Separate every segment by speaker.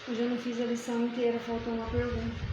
Speaker 1: Hoje eu não fiz a lição inteira, faltou uma pergunta.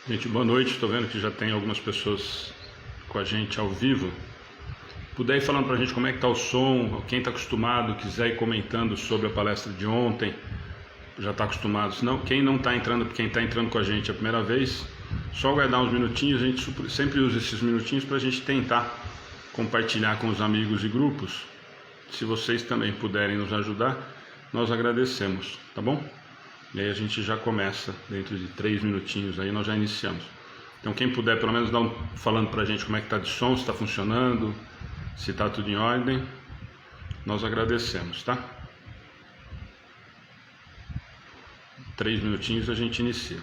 Speaker 2: Gente, boa noite. Estou vendo que já tem algumas pessoas com a gente ao vivo. Puder ir falando para a gente como é que está o som, quem está acostumado, quiser ir comentando sobre a palestra de ontem, já está acostumado. Senão, quem não está entrando, quem está entrando com a gente a primeira vez, só aguardar uns minutinhos. A gente sempre usa esses minutinhos para a gente tentar compartilhar com os amigos e grupos. Se vocês também puderem nos ajudar, nós agradecemos, tá bom? E aí a gente já começa, dentro de 3 minutinhos aí nós já iniciamos. Então quem puder pelo menos falando pra gente como é que tá de som, se está funcionando, se está tudo em ordem, nós agradecemos, tá? 3 minutinhos a gente inicia.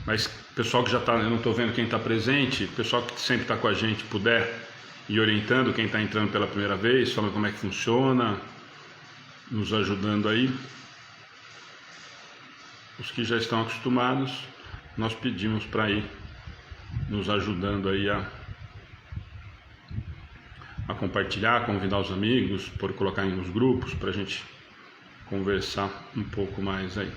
Speaker 2: Mas pessoal que já está, eu não estou vendo quem está presente, pessoal que sempre está com a gente, puder ir orientando quem está entrando pela primeira vez, falando como é que funciona, nos ajudando aí. Os que já estão acostumados, nós pedimos para ir nos ajudando aí a compartilhar, convidar os amigos, por colocar nos grupos para a gente conversar um pouco mais aí.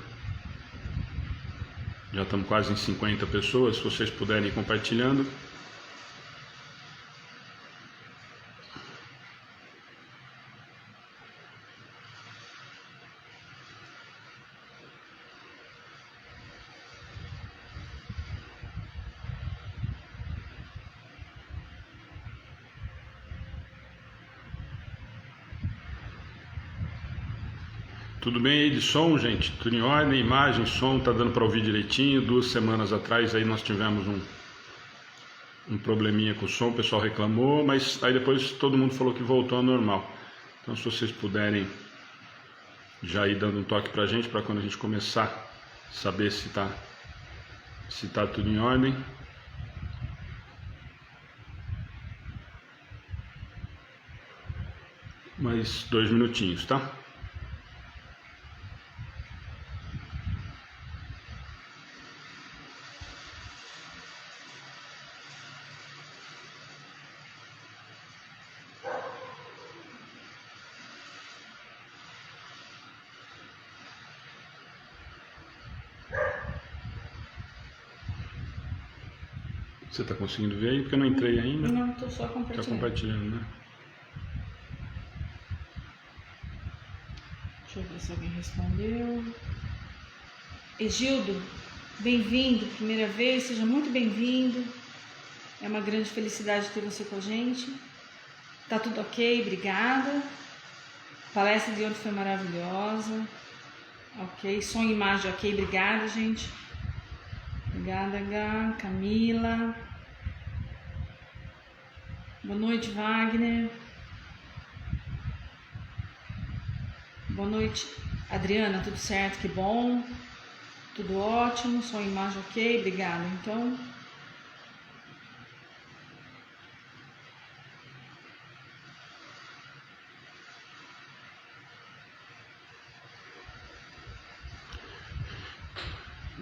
Speaker 2: Já estamos quase em 50 pessoas, se vocês puderem ir compartilhando. Tudo bem aí de som, gente? Tudo em ordem, imagem, som, tá dando para ouvir direitinho. 2 semanas atrás aí nós tivemos um probleminha com o som, o pessoal reclamou, mas aí depois todo mundo falou que voltou ao normal. Então se vocês puderem já ir dando um toque pra gente, para quando a gente começar, saber se tá tudo em ordem. Mais 2 minutinhos, tá? Você está conseguindo ver aí? Porque eu não entrei ainda.
Speaker 1: Não, estou só compartilhando.
Speaker 2: Está compartilhando, né?
Speaker 1: Deixa eu ver se alguém respondeu. Egildo, bem-vindo, primeira vez, seja muito bem-vindo. É uma grande felicidade ter você com a gente. Tá tudo ok, obrigada. A palestra de ontem foi maravilhosa. Ok, som e imagem ok, obrigada, gente. Obrigada, Gá, Camila. Boa noite, Wagner. Boa noite, Adriana, tudo certo? Que bom. Tudo ótimo, som e imagem ok, obrigada. Então,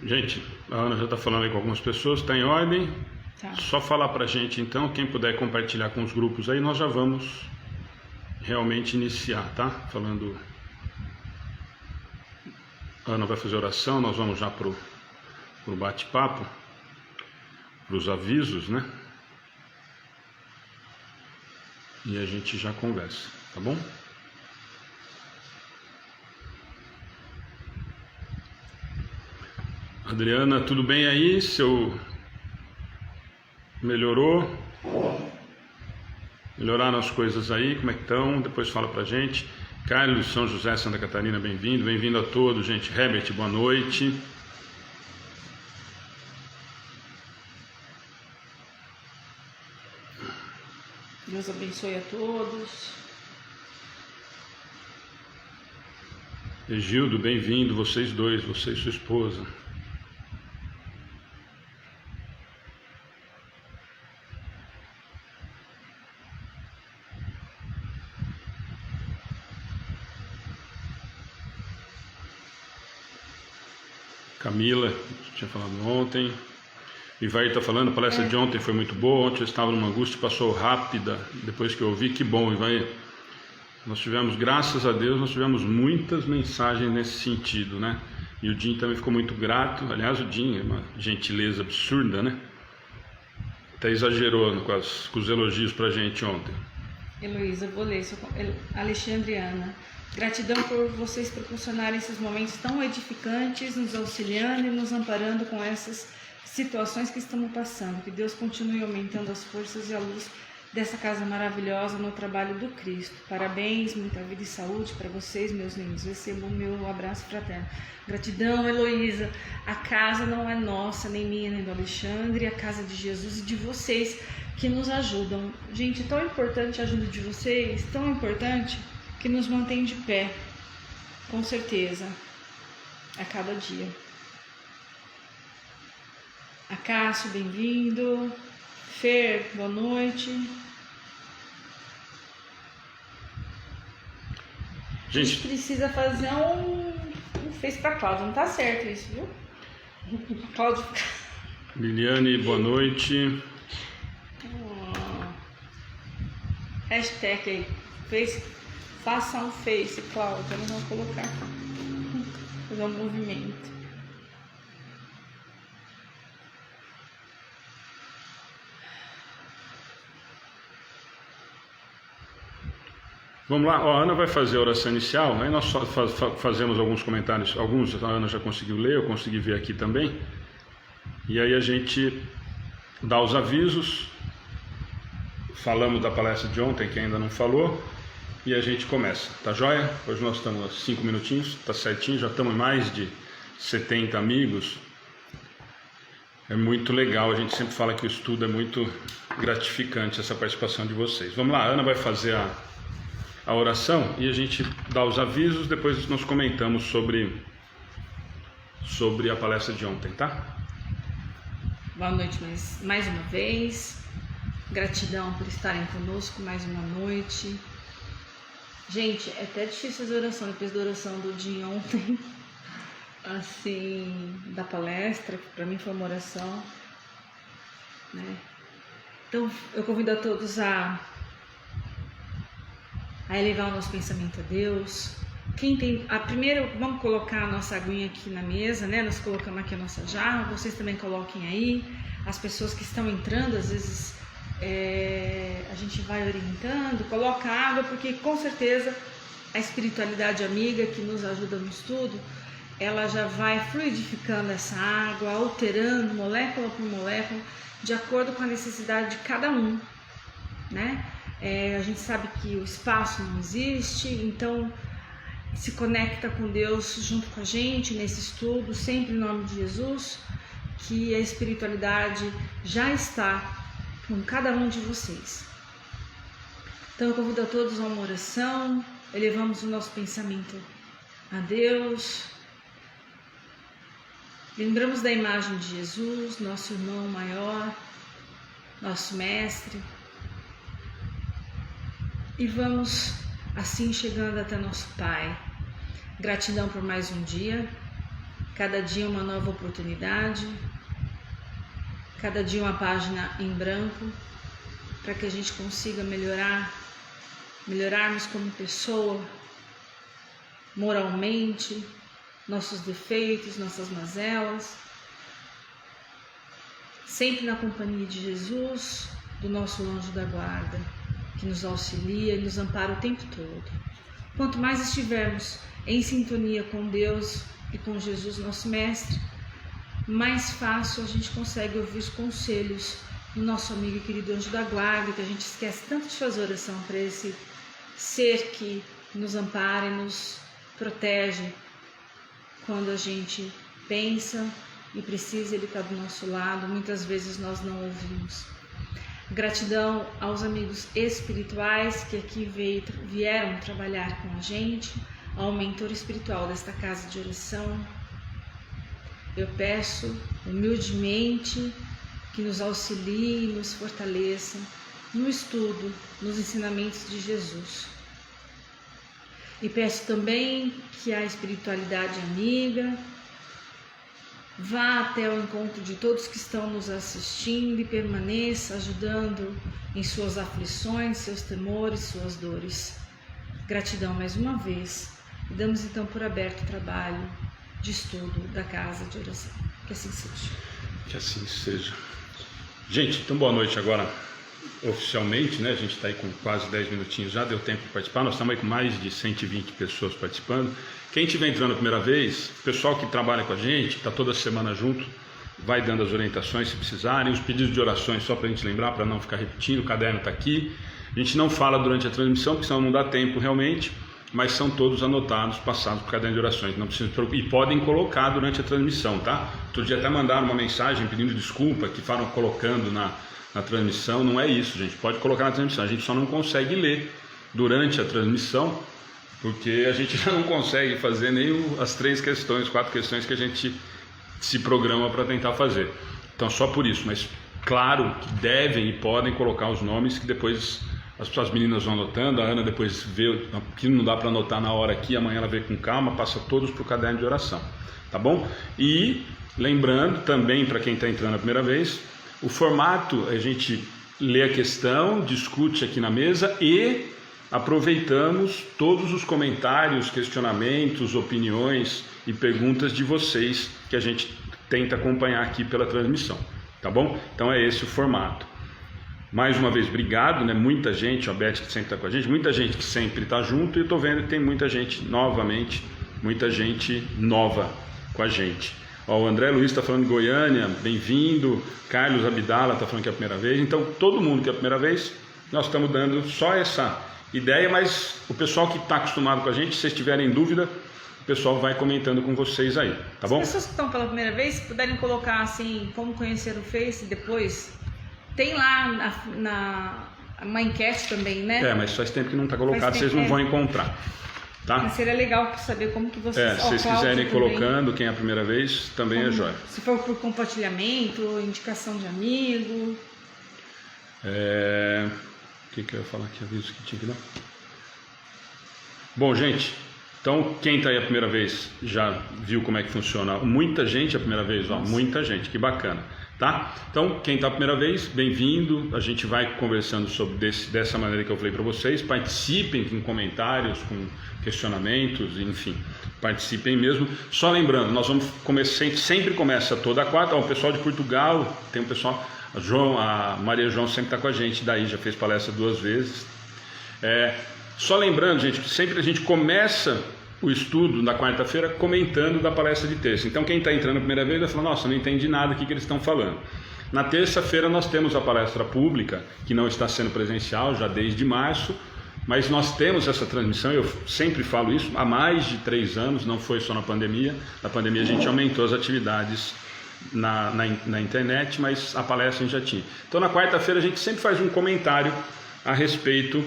Speaker 2: gente, a Ana já está falando aí com algumas pessoas, está em ordem.
Speaker 1: Tá.
Speaker 2: Só falar pra gente então, quem puder compartilhar com os grupos aí, nós já vamos realmente iniciar, tá? Falando, a Ana vai fazer oração, nós vamos já pro bate-papo, pros avisos, né? E a gente já conversa, tá bom? Adriana, tudo bem aí? Melhorou? Melhoraram as coisas aí? Como é que estão? Depois fala pra gente. Carlos, São José, Santa Catarina, bem-vindo. Bem-vindo a todos, gente. Herbert, boa noite.
Speaker 1: Deus abençoe a todos.
Speaker 2: Egildo, bem-vindo. Vocês dois, você e sua esposa. Camila, tinha falado ontem. Ivair está falando, a palestra de ontem foi muito boa. Ontem eu estava numa angústia, passou rápida. Depois que eu ouvi, que bom, Ivair. Nós tivemos, graças a Deus, nós tivemos muitas mensagens nesse sentido, né? E o Jim também ficou muito grato. Aliás, o Jim é uma gentileza absurda, né? Até exagerou com os elogios pra gente ontem.
Speaker 1: Heloísa, vou ler. Alexandre e Ana. Gratidão por vocês proporcionarem esses momentos tão edificantes, nos auxiliando e nos amparando com essas situações que estamos passando. Que Deus continue aumentando as forças e a luz dessa casa maravilhosa no trabalho do Cristo. Parabéns, muita vida e saúde para vocês, meus lindos. Recebam o meu abraço fraterno. Gratidão, Heloísa. A casa não é nossa, nem minha, nem do Alexandre, é a casa de Jesus e de vocês que nos ajudam. Gente, tão importante a ajuda de vocês, tão importante que nos mantém de pé, com certeza, a cada dia. Acácio, bem-vindo. Fer, boa noite. A gente precisa fazer um Face pra Cláudia, não tá certo isso, viu? Cláudia.
Speaker 2: Liliane, boa noite.
Speaker 1: Hashtag aí, Face, faça um Face, Cláudia, não vou colocar. Fazer um movimento.
Speaker 2: Vamos lá, a Ana vai fazer a oração inicial, aí nós fazemos alguns comentários, alguns a Ana já conseguiu ler, eu consegui ver aqui também, e aí a gente dá os avisos, falamos da palestra de ontem, que ainda não falou, e a gente começa, tá joia? Hoje nós estamos a 5 minutinhos, tá certinho, já estamos em mais de 70 amigos, é muito legal, a gente sempre fala que o estudo é muito gratificante, essa participação de vocês. Vamos lá, a Ana vai fazer a oração e a gente dá os avisos, depois nós comentamos sobre a palestra de ontem, tá?
Speaker 1: Boa noite mais uma vez, gratidão por estarem conosco mais uma noite. Gente, é até difícil fazer oração depois da oração do dia ontem, assim, da palestra, que para mim foi uma oração, né? Então eu convido a todos a elevar o nosso pensamento a Deus. Quem tem, primeiro vamos colocar a nossa aguinha aqui na mesa, né? Nós colocamos aqui a nossa jarra, vocês também coloquem aí. As pessoas que estão entrando, às vezes a gente vai orientando, coloca água, porque com certeza a espiritualidade amiga que nos ajuda no estudo, ela já vai fluidificando essa água, alterando molécula por molécula, de acordo com a necessidade de cada um, né? A gente sabe que o espaço não existe, então se conecta com Deus junto com a gente nesse estudo, sempre em nome de Jesus, que a espiritualidade já está com cada um de vocês. Então eu convido a todos a uma oração, elevamos o nosso pensamento a Deus, lembramos da imagem de Jesus, nosso irmão maior, nosso mestre, e vamos assim chegando até nosso Pai. Gratidão por mais um dia, cada dia uma nova oportunidade. cada dia uma página em branco, para que a gente consiga melhorarmos como pessoa, moralmente, nossos defeitos, nossas mazelas, sempre na companhia de Jesus, do nosso anjo da guarda, que nos auxilia e nos ampara o tempo todo. Quanto mais estivermos em sintonia com Deus e com Jesus, nosso Mestre, mais fácil a gente consegue ouvir os conselhos do nosso amigo e querido anjo da guarda, que a gente esquece tanto de fazer oração para esse ser que nos ampara e nos protege quando a gente pensa e precisa, ele está do nosso lado. Muitas vezes nós não ouvimos. Gratidão aos amigos espirituais que aqui vieram trabalhar com a gente, ao mentor espiritual desta casa de oração. Eu peço humildemente que nos auxilie e nos fortaleça no estudo, nos ensinamentos de Jesus. E peço também que a espiritualidade amiga vá até o encontro de todos que estão nos assistindo e permaneça ajudando em suas aflições, seus temores, suas dores. Gratidão mais uma vez. E damos então por aberto o trabalho de estudo da casa de oração. Que assim seja.
Speaker 2: Que assim seja. Gente, então boa noite agora oficialmente, né? A gente está aí com quase 10 minutinhos, já deu tempo de participar. Nós estamos aí com mais de 120 pessoas participando. Quem estiver entrando a primeira vez, o pessoal que trabalha com a gente, que está toda semana junto, vai dando as orientações se precisarem, os pedidos de orações só para a gente lembrar, para não ficar repetindo, o caderno está aqui. A gente não fala durante a transmissão, porque senão não dá tempo realmente, mas são todos anotados, passados para o caderno de orações, não precisa se preocupar. E podem colocar durante a transmissão, tá? Outro dia até mandaram uma mensagem pedindo desculpa, que foram colocando na transmissão. Não é isso, gente, pode colocar na transmissão, a gente só não consegue ler durante a transmissão, porque a gente já não consegue fazer nem as 4 questões que a gente se programa para tentar fazer. Então só por isso, mas claro que devem e podem colocar os nomes, que depois as meninas vão anotando, a Ana depois vê, que não dá para anotar na hora aqui, amanhã ela vê com calma, passa todos para o caderno de oração, tá bom? E lembrando também, para quem está entrando a primeira vez, o formato, a gente lê a questão, discute aqui na mesa e aproveitamos todos os comentários, questionamentos, opiniões e perguntas de vocês que a gente tenta acompanhar aqui pela transmissão, tá bom? Então é esse o formato. Mais uma vez, obrigado, né? Muita gente, a Beth que sempre está com a gente, muita gente que sempre está junto, e eu estou vendo que tem muita gente novamente, muita gente nova com a gente. Ó, o André Luiz está falando de Goiânia, bem-vindo. Carlos Abdala está falando que é a primeira vez. Então, todo mundo que é a primeira vez, nós estamos dando só essa ideia, mas o pessoal que está acostumado com a gente, se vocês tiverem dúvida, o pessoal vai comentando com vocês aí, tá bom?
Speaker 1: As pessoas que estão pela primeira vez, se puderem colocar assim, como conhecer o Face depois, tem lá uma enquete também, né?
Speaker 2: É, mas faz tempo que não está colocado, vocês não vão encontrar, tá?
Speaker 1: Mas seria legal saber como que vocês...
Speaker 2: se vocês quiserem ir colocando, quem é a primeira vez, também é jóia.
Speaker 1: Se for por compartilhamento, indicação de amigo...
Speaker 2: O que eu ia falar aqui? Aviso que tinha que dar. Bom, gente, então quem está aí a primeira vez já viu como é que funciona. Muita gente a primeira vez, ó, muita gente, que bacana, tá? Então, quem está a primeira vez, bem-vindo. A gente vai conversando sobre dessa maneira que eu falei para vocês. Participem com comentários, com questionamentos, enfim, participem mesmo. Só lembrando, nós vamos começar, sempre começa toda a quarta. Ó, o pessoal de Portugal, tem um pessoal... A Maria João sempre está com a gente, daí já fez palestra 2 vezes. Só lembrando, gente, que sempre a gente começa o estudo na quarta-feira comentando da palestra de terça. Então quem está entrando a primeira vez vai falar, nossa, não entendi nada do que eles estão falando. Na terça-feira nós temos a palestra pública, que não está sendo presencial já desde março, mas nós temos essa transmissão, eu sempre falo isso, há mais de 3 anos, não foi só na pandemia. Na pandemia a gente aumentou as atividades na internet, mas a palestra a gente já tinha. Então na quarta-feira a gente sempre faz um comentário a respeito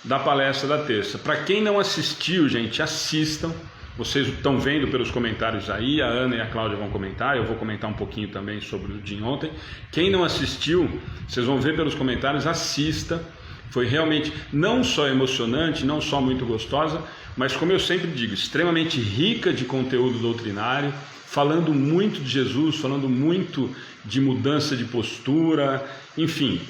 Speaker 2: da palestra da terça. Para quem não assistiu, gente, assistam. Vocês estão vendo pelos comentários aí, a Ana e a Cláudia vão comentar, eu vou comentar um pouquinho também sobre o de ontem. Quem não assistiu, vocês vão ver pelos comentários, assista. Foi realmente não só emocionante, não só muito gostosa, mas como eu sempre digo, extremamente rica de conteúdo doutrinário, falando muito de Jesus, falando muito de mudança de postura, enfim.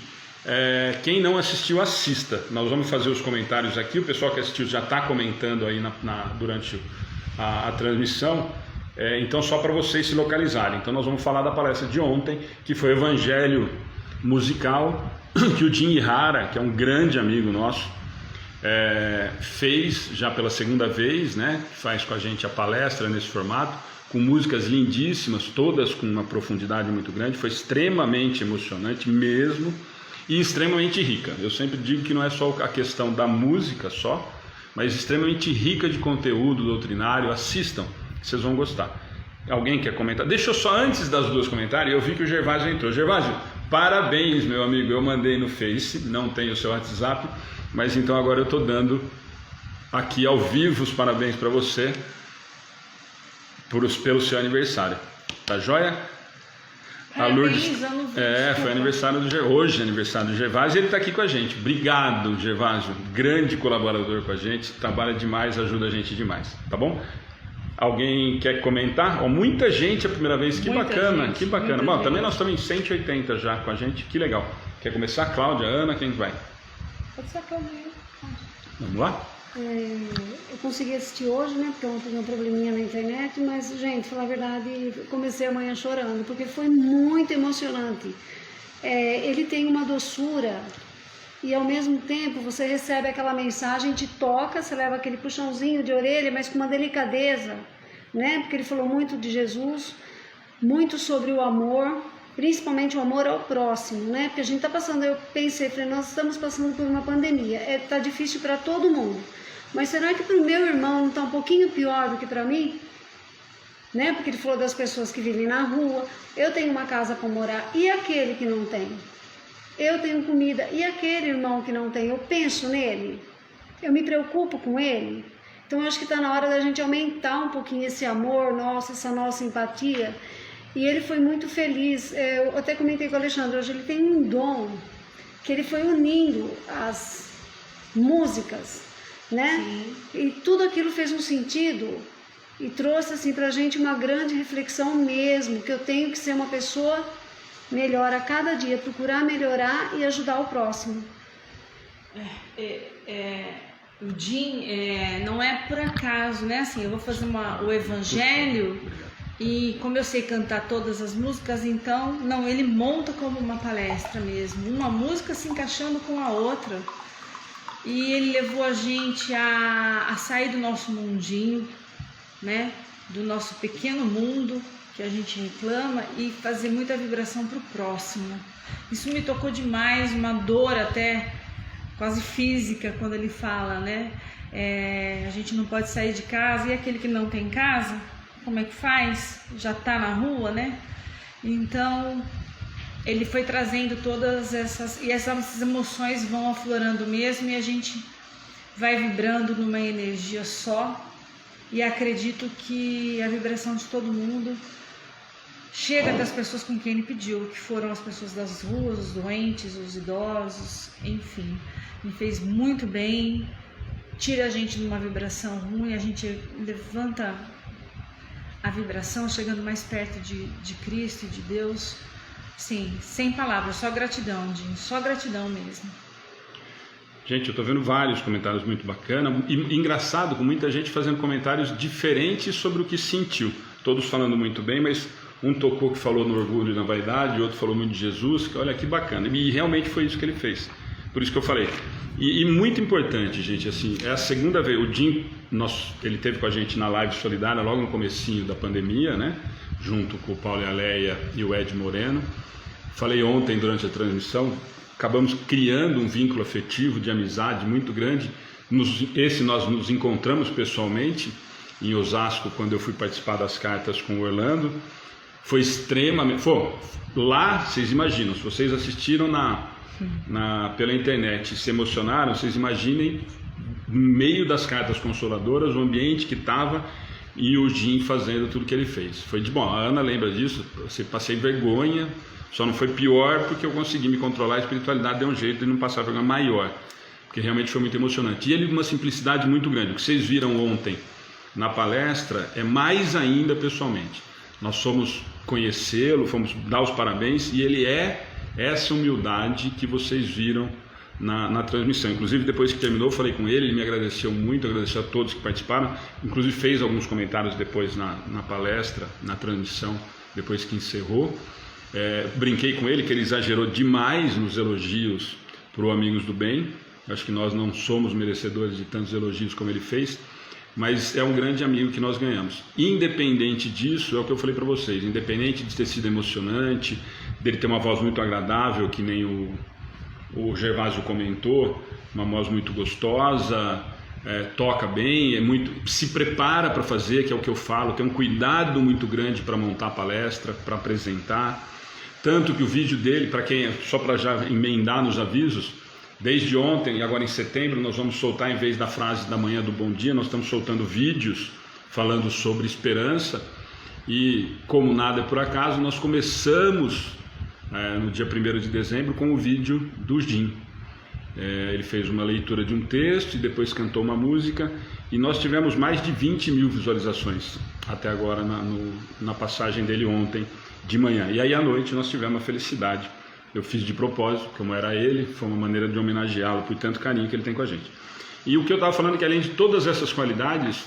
Speaker 2: Quem não assistiu, assista. Nós vamos fazer os comentários aqui, o pessoal que assistiu já está comentando aí durante a transmissão, então só para vocês se localizarem. Então nós vamos falar da palestra de ontem, que foi o Evangelho Musical, que o Jim Ihara, que é um grande amigo nosso, fez já pela segunda vez, né? Faz com a gente a palestra nesse formato, com músicas lindíssimas, todas com uma profundidade muito grande. Foi extremamente emocionante mesmo e extremamente rica. Eu sempre digo que não é só a questão da música só, mas extremamente rica de conteúdo doutrinário. Assistam, que vocês vão gostar. Alguém quer comentar? Deixa eu só, antes das duas comentários, eu vi que o Gervásio entrou. Gervásio, parabéns, meu amigo. Eu mandei no Face, não tenho o seu WhatsApp, mas então agora eu estou dando aqui ao vivo os parabéns para você pelo seu aniversário. Tá joia? A Lourdes, foi aniversário hoje é aniversário do Gervásio, e ele está aqui com a gente. Obrigado, Gervásio, grande colaborador com a gente, trabalha demais, ajuda a gente demais, tá bom? Alguém quer comentar? Muita gente a primeira vez, que bacana, que bacana. Bom, também nós estamos em 180 já com a gente, que legal. Quer começar? Cláudia, Ana, quem vai?
Speaker 3: Pode ser a Cláudia.
Speaker 2: Vamos lá?
Speaker 3: Eu consegui assistir hoje, né, porque eu tive um probleminha na internet, mas, gente, falar a verdade, comecei amanhã chorando, porque foi muito emocionante. Ele tem uma doçura e, ao mesmo tempo, você recebe aquela mensagem, te toca, você leva aquele puxãozinho de orelha, mas com uma delicadeza, né, porque ele falou muito de Jesus, muito sobre o amor, principalmente o amor ao próximo, né, porque a gente está passando, eu pensei, falei, nós estamos passando por uma pandemia, está difícil para todo mundo. Mas será que para o meu irmão não está um pouquinho pior do que para mim? Né? Porque ele falou das pessoas que vivem na rua. Eu tenho uma casa para morar. E aquele que não tem? Eu tenho comida. E aquele irmão que não tem? Eu penso nele? Eu me preocupo com ele? Então eu acho que está na hora da gente aumentar um pouquinho esse amor nosso, essa nossa empatia. E ele foi muito feliz. Eu até comentei com o Alexandre, hoje ele tem um dom, que ele foi unindo as músicas, né? Sim. E tudo aquilo fez um sentido e trouxe assim pra gente uma grande reflexão mesmo, que eu tenho que ser uma pessoa melhor a cada dia, procurar melhorar e ajudar o próximo.
Speaker 1: O Jim não é por acaso, né? Assim, eu vou fazer o Evangelho e como eu sei cantar todas as músicas, então não, ele monta como uma palestra mesmo, uma música se encaixando com a outra. E ele levou a gente a sair do nosso mundinho, né? Do nosso pequeno mundo que a gente reclama e fazer muita vibração para o próximo. Isso me tocou demais, uma dor até quase física quando ele fala, né? A gente não pode sair de casa, e aquele que não tem casa, como é que faz? Já está na rua, né? Então ele foi trazendo todas essas emoções vão aflorando mesmo, e a gente vai vibrando numa energia só, e acredito que a vibração de todo mundo chega das pessoas com quem ele pediu, que foram as pessoas das ruas, os doentes, os idosos, enfim. Me fez muito bem, tira a gente de uma vibração ruim, a gente levanta a vibração chegando mais perto de Cristo e de Deus. Sim, sem palavras, só gratidão, Jim, só gratidão mesmo.
Speaker 2: Gente, eu estou vendo vários comentários muito bacanas, e engraçado, com muita gente fazendo comentários diferentes sobre o que sentiu. Todos falando muito bem, mas um tocou que falou no orgulho e na vaidade, o outro falou muito de Jesus, que olha que bacana. E realmente foi isso que ele fez. Por isso que eu falei. E muito importante, gente, assim, é a segunda vez, o Jim, ele teve com a gente na live solidária logo no comecinho da pandemia, né? Junto com o Paulo e a Leia e o Ed Moreno. Falei ontem durante a transmissão, acabamos criando um vínculo afetivo de amizade muito grande. Nós nos encontramos pessoalmente em Osasco quando eu fui participar das cartas com o Orlando. Foi extremamente... lá, vocês imaginam, se vocês assistiram pela internet e se emocionaram, vocês imaginem no meio das cartas consoladoras o ambiente que estava e o Jim fazendo tudo que ele fez. Foi de bom. A Ana lembra disso, eu passei vergonha, só não foi pior porque eu consegui me controlar, a espiritualidade deu um jeito de não passar vergonha maior, porque realmente foi muito emocionante. E ele com uma simplicidade muito grande. O que vocês viram ontem na palestra é mais ainda pessoalmente. Nós fomos conhecê-lo, fomos dar os parabéns, e ele é essa humildade que vocês viram na transmissão. Inclusive, depois que terminou, eu falei com ele, ele me agradeceu muito, agradeceu a todos que participaram, inclusive fez alguns comentários depois na palestra, na transmissão, depois que encerrou. Brinquei com ele que ele exagerou demais nos elogios para o Amigos do Bem. Acho que nós não somos merecedores de tantos elogios como ele fez, mas é um grande amigo que nós ganhamos. Independente disso, é o que eu falei para vocês, independente de ter sido emocionante, dele ter uma voz muito agradável, que nem o Gervásio comentou, uma voz muito gostosa, toca bem, se prepara para fazer, que é o que eu falo, tem um cuidado muito grande para montar a palestra, para apresentar, tanto que o vídeo dele, só para já emendar nos avisos, desde ontem e agora em setembro nós vamos soltar, em vez da frase da manhã do bom dia, nós estamos soltando vídeos falando sobre esperança, e como nada é por acaso, nós começamos no dia 1º de dezembro com o vídeo do Jim. Ele fez uma leitura de um texto e depois cantou uma música, e nós tivemos mais de 20 mil visualizações até agora na passagem dele ontem de manhã. E aí à noite nós tivemos a felicidade, eu fiz de propósito, como era ele, foi uma maneira de homenageá-lo por tanto carinho que ele tem com a gente. E o que eu estava falando é que, além de todas essas qualidades,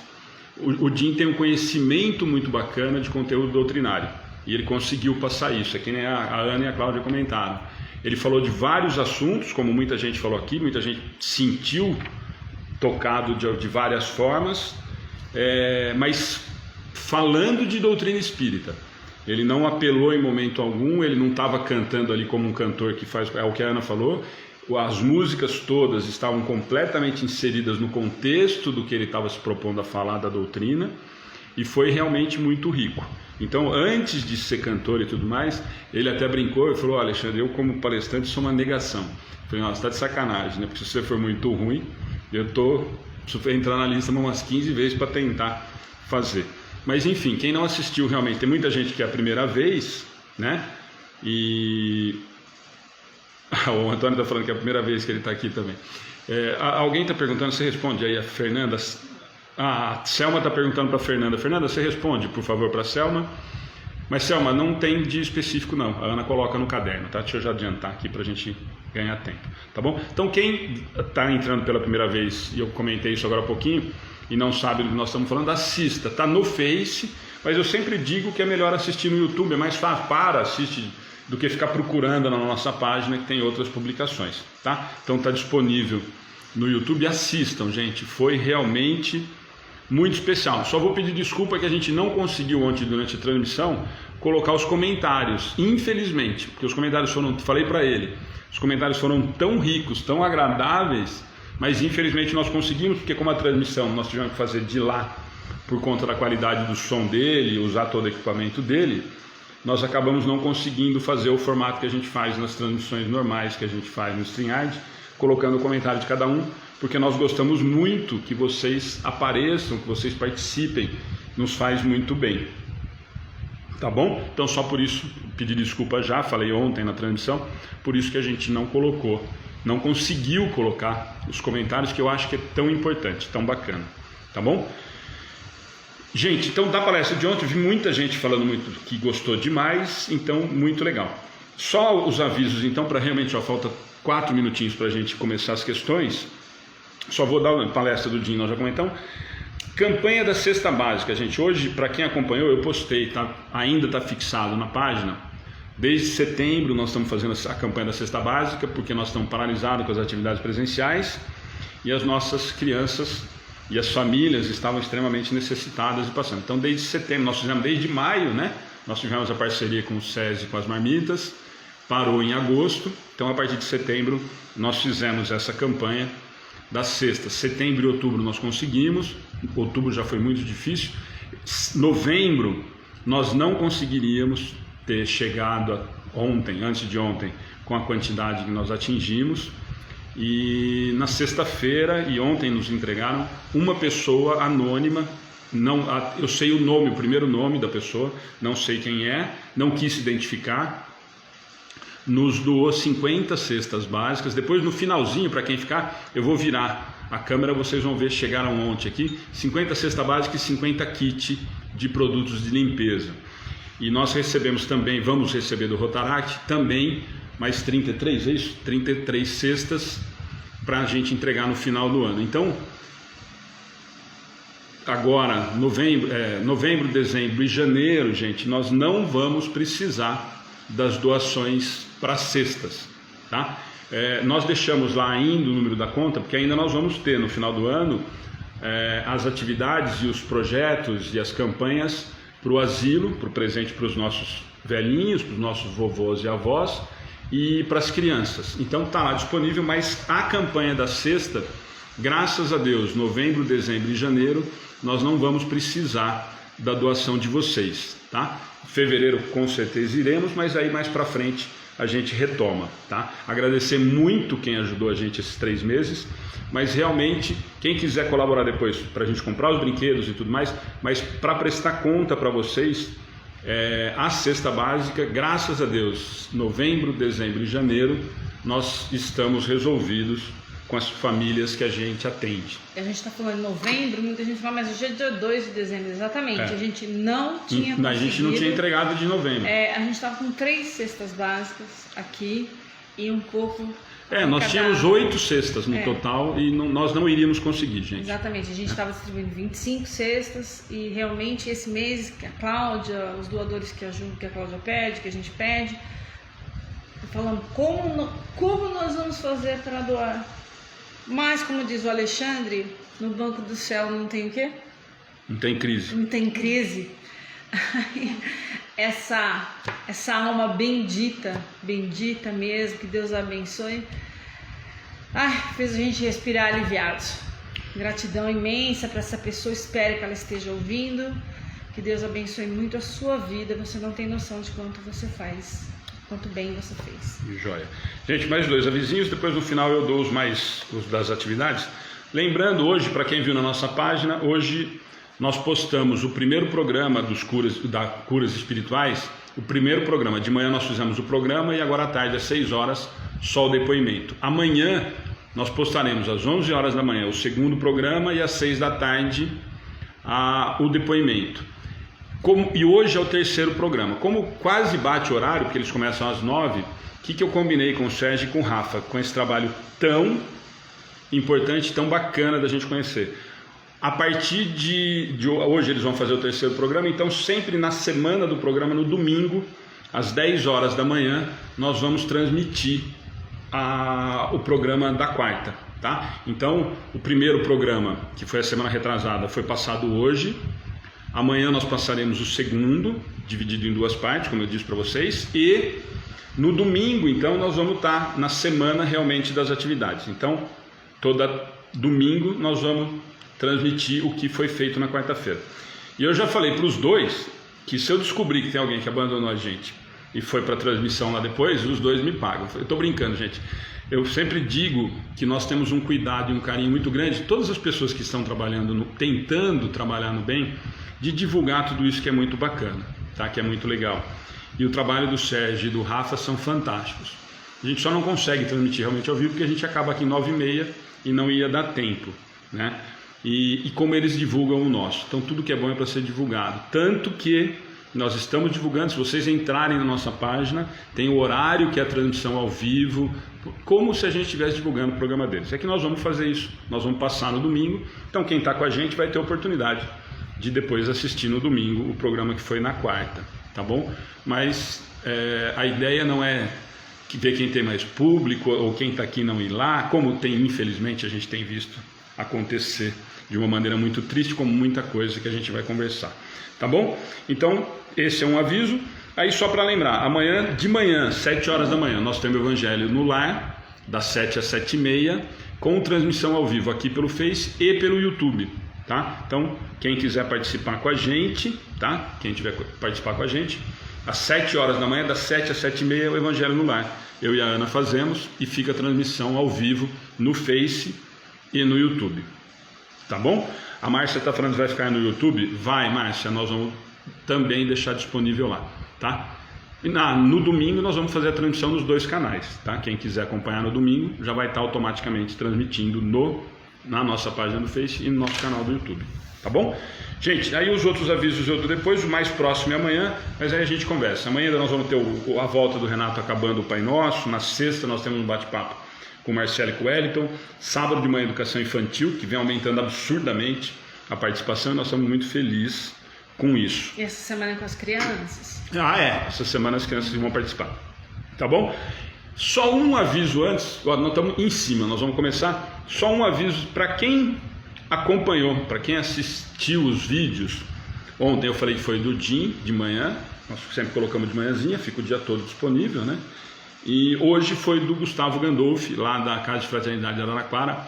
Speaker 2: o Jim tem um conhecimento muito bacana de conteúdo doutrinário, e ele conseguiu passar isso. É que nem a Ana e a Cláudia comentaram. Ele falou de vários assuntos, como muita gente falou aqui, muita gente sentiu tocado de várias formas, mas falando de doutrina espírita. Ele não apelou em momento algum, ele não estava cantando ali como um cantor que faz, é o que a Ana falou, as músicas todas estavam completamente inseridas no contexto do que ele estava se propondo a falar da doutrina, e foi realmente muito rico. Então, antes de ser cantor e tudo mais, ele até brincou e falou: Alexandre, eu como palestrante sou uma negação. Eu falei: nossa, está de sacanagem, né? Porque se você for muito ruim, eu preciso entrar na lista umas 15 vezes para tentar fazer. Mas enfim, quem não assistiu realmente, tem muita gente que é a primeira vez, né? E o Antônio está falando que é a primeira vez que ele está aqui também. Alguém está perguntando, você responde aí, a Fernanda. A Selma está perguntando para a Fernanda. Fernanda, você responde, por favor, para a Selma. Mas Selma, não tem dia específico não, a Ana coloca no caderno, tá? Deixa eu já adiantar aqui para a gente ganhar tempo, tá bom? Então quem está entrando pela primeira vez, e eu comentei isso agora há pouquinho, e não sabe do que nós estamos falando, assista, está no Face, mas eu sempre digo que é melhor assistir no YouTube, é mais fácil, assiste do que ficar procurando na nossa página, que tem outras publicações, tá? Então está disponível no YouTube, assistam, gente, foi realmente muito especial. Só vou pedir desculpa que a gente não conseguiu ontem, durante a transmissão, colocar os comentários, infelizmente, porque os comentários foram, falei para ele, os comentários foram tão ricos, tão agradáveis, mas infelizmente nós conseguimos, porque como a transmissão nós tivemos que fazer de lá, por conta da qualidade do som dele, usar todo o equipamento dele, nós acabamos não conseguindo fazer o formato que a gente faz nas transmissões normais, que a gente faz no StreamYard, colocando o comentário de cada um, porque nós gostamos muito que vocês apareçam, que vocês participem, nos faz muito bem. Tá bom? Então só por isso, pedi desculpa já, falei ontem na transmissão, por isso que a gente não colocou, não conseguiu colocar os comentários, que eu acho que é tão importante, tão bacana. Tá bom? Gente, então da palestra de ontem, vi muita gente falando muito que gostou demais, então muito legal. Só os avisos então, para realmente, só falta 4 minutinhos para a gente começar as questões. Só vou dar uma palestra do Jim, nós já comentamos. Campanha da Cesta Básica, gente. Hoje, para quem acompanhou, eu postei, ainda está fixado na página. Desde setembro nós estamos fazendo a campanha da Cesta Básica, porque nós estamos paralisados com as atividades presenciais e as nossas crianças e as famílias estavam extremamente necessitadas e passando. Então, desde setembro, nós fizemos desde maio, né? Nós tivemos a parceria com o SESI, com as marmitas, parou em agosto. Então, a partir de setembro, nós fizemos essa campanha da cesta. Setembro e outubro nós conseguimos, outubro já foi muito difícil, novembro nós não conseguiríamos ter chegado antes de ontem, com a quantidade que nós atingimos, e na sexta-feira e ontem nos entregaram uma pessoa anônima, eu sei o nome, o primeiro nome da pessoa, não sei quem é, não quis se identificar, nos doou 50 cestas básicas. Depois no finalzinho, para quem ficar, eu vou virar a câmera, vocês vão ver, chegaram ontem aqui, 50 cestas básicas e 50 kits de produtos de limpeza. E nós recebemos também, vamos receber do Rotaract também mais 33, é isso? 33 cestas para a gente entregar no final do ano. Então, agora, novembro, dezembro e janeiro, gente, nós não vamos precisar das doações para cestas, tá? Nós deixamos lá ainda o número da conta, porque ainda nós vamos ter no final do ano as atividades e os projetos e as campanhas para o asilo, para o presente para os nossos velhinhos, para os nossos vovôs e avós e para as crianças. Então está lá disponível, mas a campanha da cesta, graças a Deus, novembro, dezembro e janeiro, nós não vamos precisar da doação de vocês, tá? Fevereiro com certeza iremos, mas aí mais para frente a gente retoma, tá? Agradecer muito quem ajudou a gente esses 3 meses, mas realmente quem quiser colaborar depois para a gente comprar os brinquedos e tudo mais, mas para prestar conta para vocês, a cesta básica, graças a Deus, novembro, dezembro e janeiro, nós estamos resolvidos com as famílias que a gente atende.
Speaker 1: A gente está falando em novembro, muita gente fala, mas hoje é dia 2 de dezembro, exatamente. A gente não tinha conseguido.
Speaker 2: A gente não tinha entregado de novembro.
Speaker 1: A gente estava com 3 cestas básicas aqui e um pouco...
Speaker 2: nós tínhamos 8 cestas no total e nós não iríamos conseguir, gente.
Speaker 1: Exatamente, a gente estava distribuindo 25 cestas e realmente esse mês, que a Cláudia, os doadores que ajudam, que a Cláudia pede, que a gente pede, falando como nós vamos fazer para doar. Mas, como diz o Alexandre, no banco do céu não tem o quê?
Speaker 2: Não tem crise.
Speaker 1: Não tem crise. Essa alma bendita mesmo, que Deus abençoe, fez a gente respirar aliviados. Gratidão imensa para essa pessoa, espero que ela esteja ouvindo, que Deus abençoe muito a sua vida, você não tem noção de quanto você faz, quanto bem você fez.
Speaker 2: Joia. Gente, mais 2 avisinhos, depois no final eu dou os das atividades. Lembrando hoje, para quem viu na nossa página, hoje nós postamos o primeiro programa dos Curas Espirituais, o primeiro programa. De manhã nós fizemos o programa e agora à tarde, às 6 horas, só o depoimento. Amanhã nós postaremos às 11 horas da manhã o segundo programa e às 6 da tarde o depoimento. E hoje é o terceiro programa. Como quase bate o horário, porque eles começam às 9, o que eu combinei com o Sérgio e com o Rafa, com esse trabalho tão importante, tão bacana da gente conhecer. A partir de hoje eles vão fazer o terceiro programa, então sempre na semana do programa, no domingo, às 10 horas da manhã, nós vamos transmitir o programa da quarta, tá? Então, o primeiro programa, que foi a semana retrasada, foi passado hoje. Amanhã nós passaremos o segundo, dividido em 2 partes, como eu disse para vocês, e no domingo, então, nós vamos estar na semana realmente das atividades. Então, todo domingo nós vamos transmitir o que foi feito na quarta-feira. E eu já falei para os 2 que se eu descobrir que tem alguém que abandonou a gente e foi para a transmissão lá depois, os 2 me pagam. Eu estou brincando, gente. Eu sempre digo que nós temos um cuidado e um carinho muito grande, todas as pessoas que estão trabalhando, tentando trabalhar no bem, de divulgar tudo isso que é muito bacana, tá? Que é muito legal. E o trabalho do Sérgio e do Rafa são fantásticos. A gente só não consegue transmitir realmente ao vivo porque a gente acaba aqui 9h30 e não ia dar tempo, né? E como eles divulgam o nosso. Então tudo que é bom é para ser divulgado. Tanto que nós estamos divulgando, se vocês entrarem na nossa página, tem o horário que é a transmissão ao vivo, como se a gente estivesse divulgando o programa deles. É que nós vamos fazer isso, nós vamos passar no domingo, então quem está com a gente vai ter a oportunidade de depois assistir no domingo o programa que foi na quarta, tá bom? Mas a ideia não é ver quem tem mais público ou quem está aqui não ir lá, como tem, infelizmente, a gente tem visto acontecer de uma maneira muito triste, como muita coisa que a gente vai conversar, tá bom? Então, esse é um aviso. Aí só para lembrar, amanhã de manhã, 7 horas da manhã, nós temos o Evangelho no Lar, das 7 às 7h30, com transmissão ao vivo aqui pelo Face e pelo YouTube, tá? Então, quem quiser participar com a gente, tá? Quem tiver participar com a gente, às 7 horas da manhã, das 7 às 7h30, o Evangelho no Lar. Eu e a Ana fazemos e fica a transmissão ao vivo no Face e no YouTube, tá bom? A Márcia está falando que vai ficar no YouTube. Vai, Márcia, nós vamos também deixar disponível lá, tá? E no domingo nós vamos fazer a transmissão nos 2 canais, tá? Quem quiser acompanhar no domingo já vai estar automaticamente transmitindo na nossa página do Face e no nosso canal do YouTube, tá bom? Gente, aí os outros avisos eu dou depois, o mais próximo é amanhã, mas aí a gente conversa. Amanhã nós vamos ter a volta do Renato acabando o Pai Nosso, na sexta nós temos um bate-papo com o Marcelo e com o Wellington, sábado de manhã educação infantil, que vem aumentando absurdamente a participação e nós estamos muito felizes com isso.
Speaker 1: E essa semana com as crianças?
Speaker 2: Essa semana as crianças vão participar, tá bom? Só um aviso antes, nós estamos em cima, nós vamos começar, só um aviso para quem acompanhou, para quem assistiu os vídeos. Ontem eu falei que foi do Jim, de manhã, nós sempre colocamos de manhãzinha, fica o dia todo disponível, né? E hoje foi do Gustavo Gandolfi, lá da Casa de Fraternidade de Araraquara,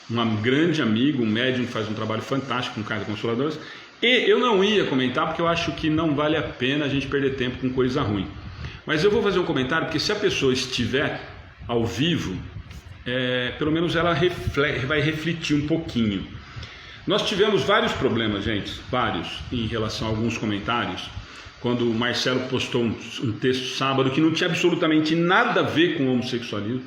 Speaker 2: um grande amigo, um médium que faz um trabalho fantástico com Casa Consoladores. E eu não ia comentar porque eu acho que não vale a pena a gente perder tempo com coisa ruim. Mas eu vou fazer um comentário porque se a pessoa estiver ao vivo, pelo menos ela vai refletir um pouquinho. Nós tivemos vários problemas, gente, vários, em relação a alguns comentários. Quando o Marcelo postou um texto sábado que não tinha absolutamente nada a ver com o homossexualismo.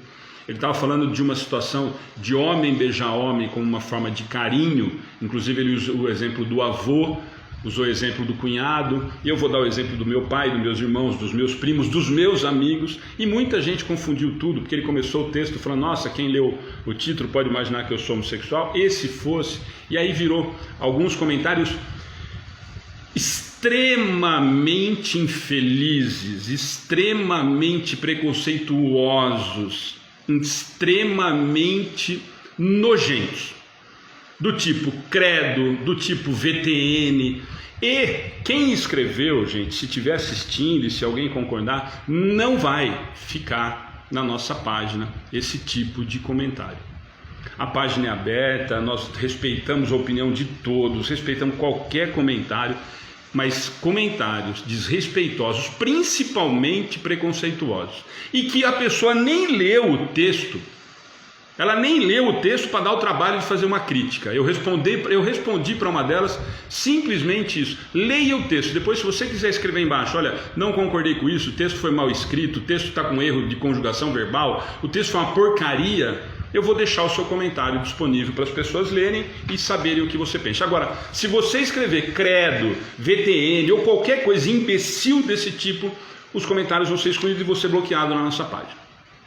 Speaker 2: Ele estava falando de uma situação de homem beijar homem como uma forma de carinho. Inclusive ele usou o exemplo do avô, usou o exemplo do cunhado, e eu vou dar o exemplo do meu pai, dos meus irmãos, dos meus primos, dos meus amigos, e muita gente confundiu tudo, porque ele começou o texto falando, nossa, quem leu o título pode imaginar que eu sou homossexual, e se fosse, e aí virou alguns comentários extremamente infelizes, extremamente preconceituosos, extremamente nojentos, do tipo credo, do tipo VTN. E quem escreveu, gente, se estiver assistindo e se alguém concordar, não vai ficar na nossa página esse tipo de comentário. A página é aberta, nós respeitamos a opinião de todos, respeitamos qualquer comentário, mas comentários desrespeitosos, principalmente preconceituosos, e que a pessoa nem leu o texto, ela nem leu o texto para dar o trabalho de fazer uma crítica. Eu respondi para uma delas simplesmente isso: leia o texto, depois se você quiser escrever embaixo, olha, não concordei com isso, o texto foi mal escrito, o texto está com erro de conjugação verbal, o texto foi uma porcaria, eu vou deixar o seu comentário disponível para as pessoas lerem e saberem o que você pensa. Agora, se você escrever credo, VTN ou qualquer coisa imbecil desse tipo, os comentários vão ser excluídos e você bloqueado na nossa página.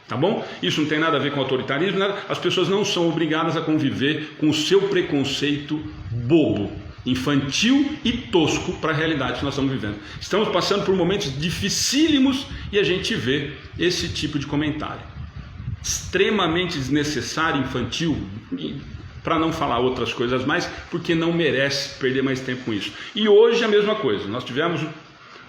Speaker 2: Tá bom? Isso não tem nada a ver com autoritarismo, nada. As pessoas não são obrigadas a conviver com o seu preconceito bobo, infantil e tosco para a realidade que nós estamos vivendo. Estamos passando por momentos dificílimos e a gente vê esse tipo de comentário extremamente desnecessário, infantil, para não falar outras coisas mais, porque não merece perder mais tempo com isso. E hoje a mesma coisa, nós tivemos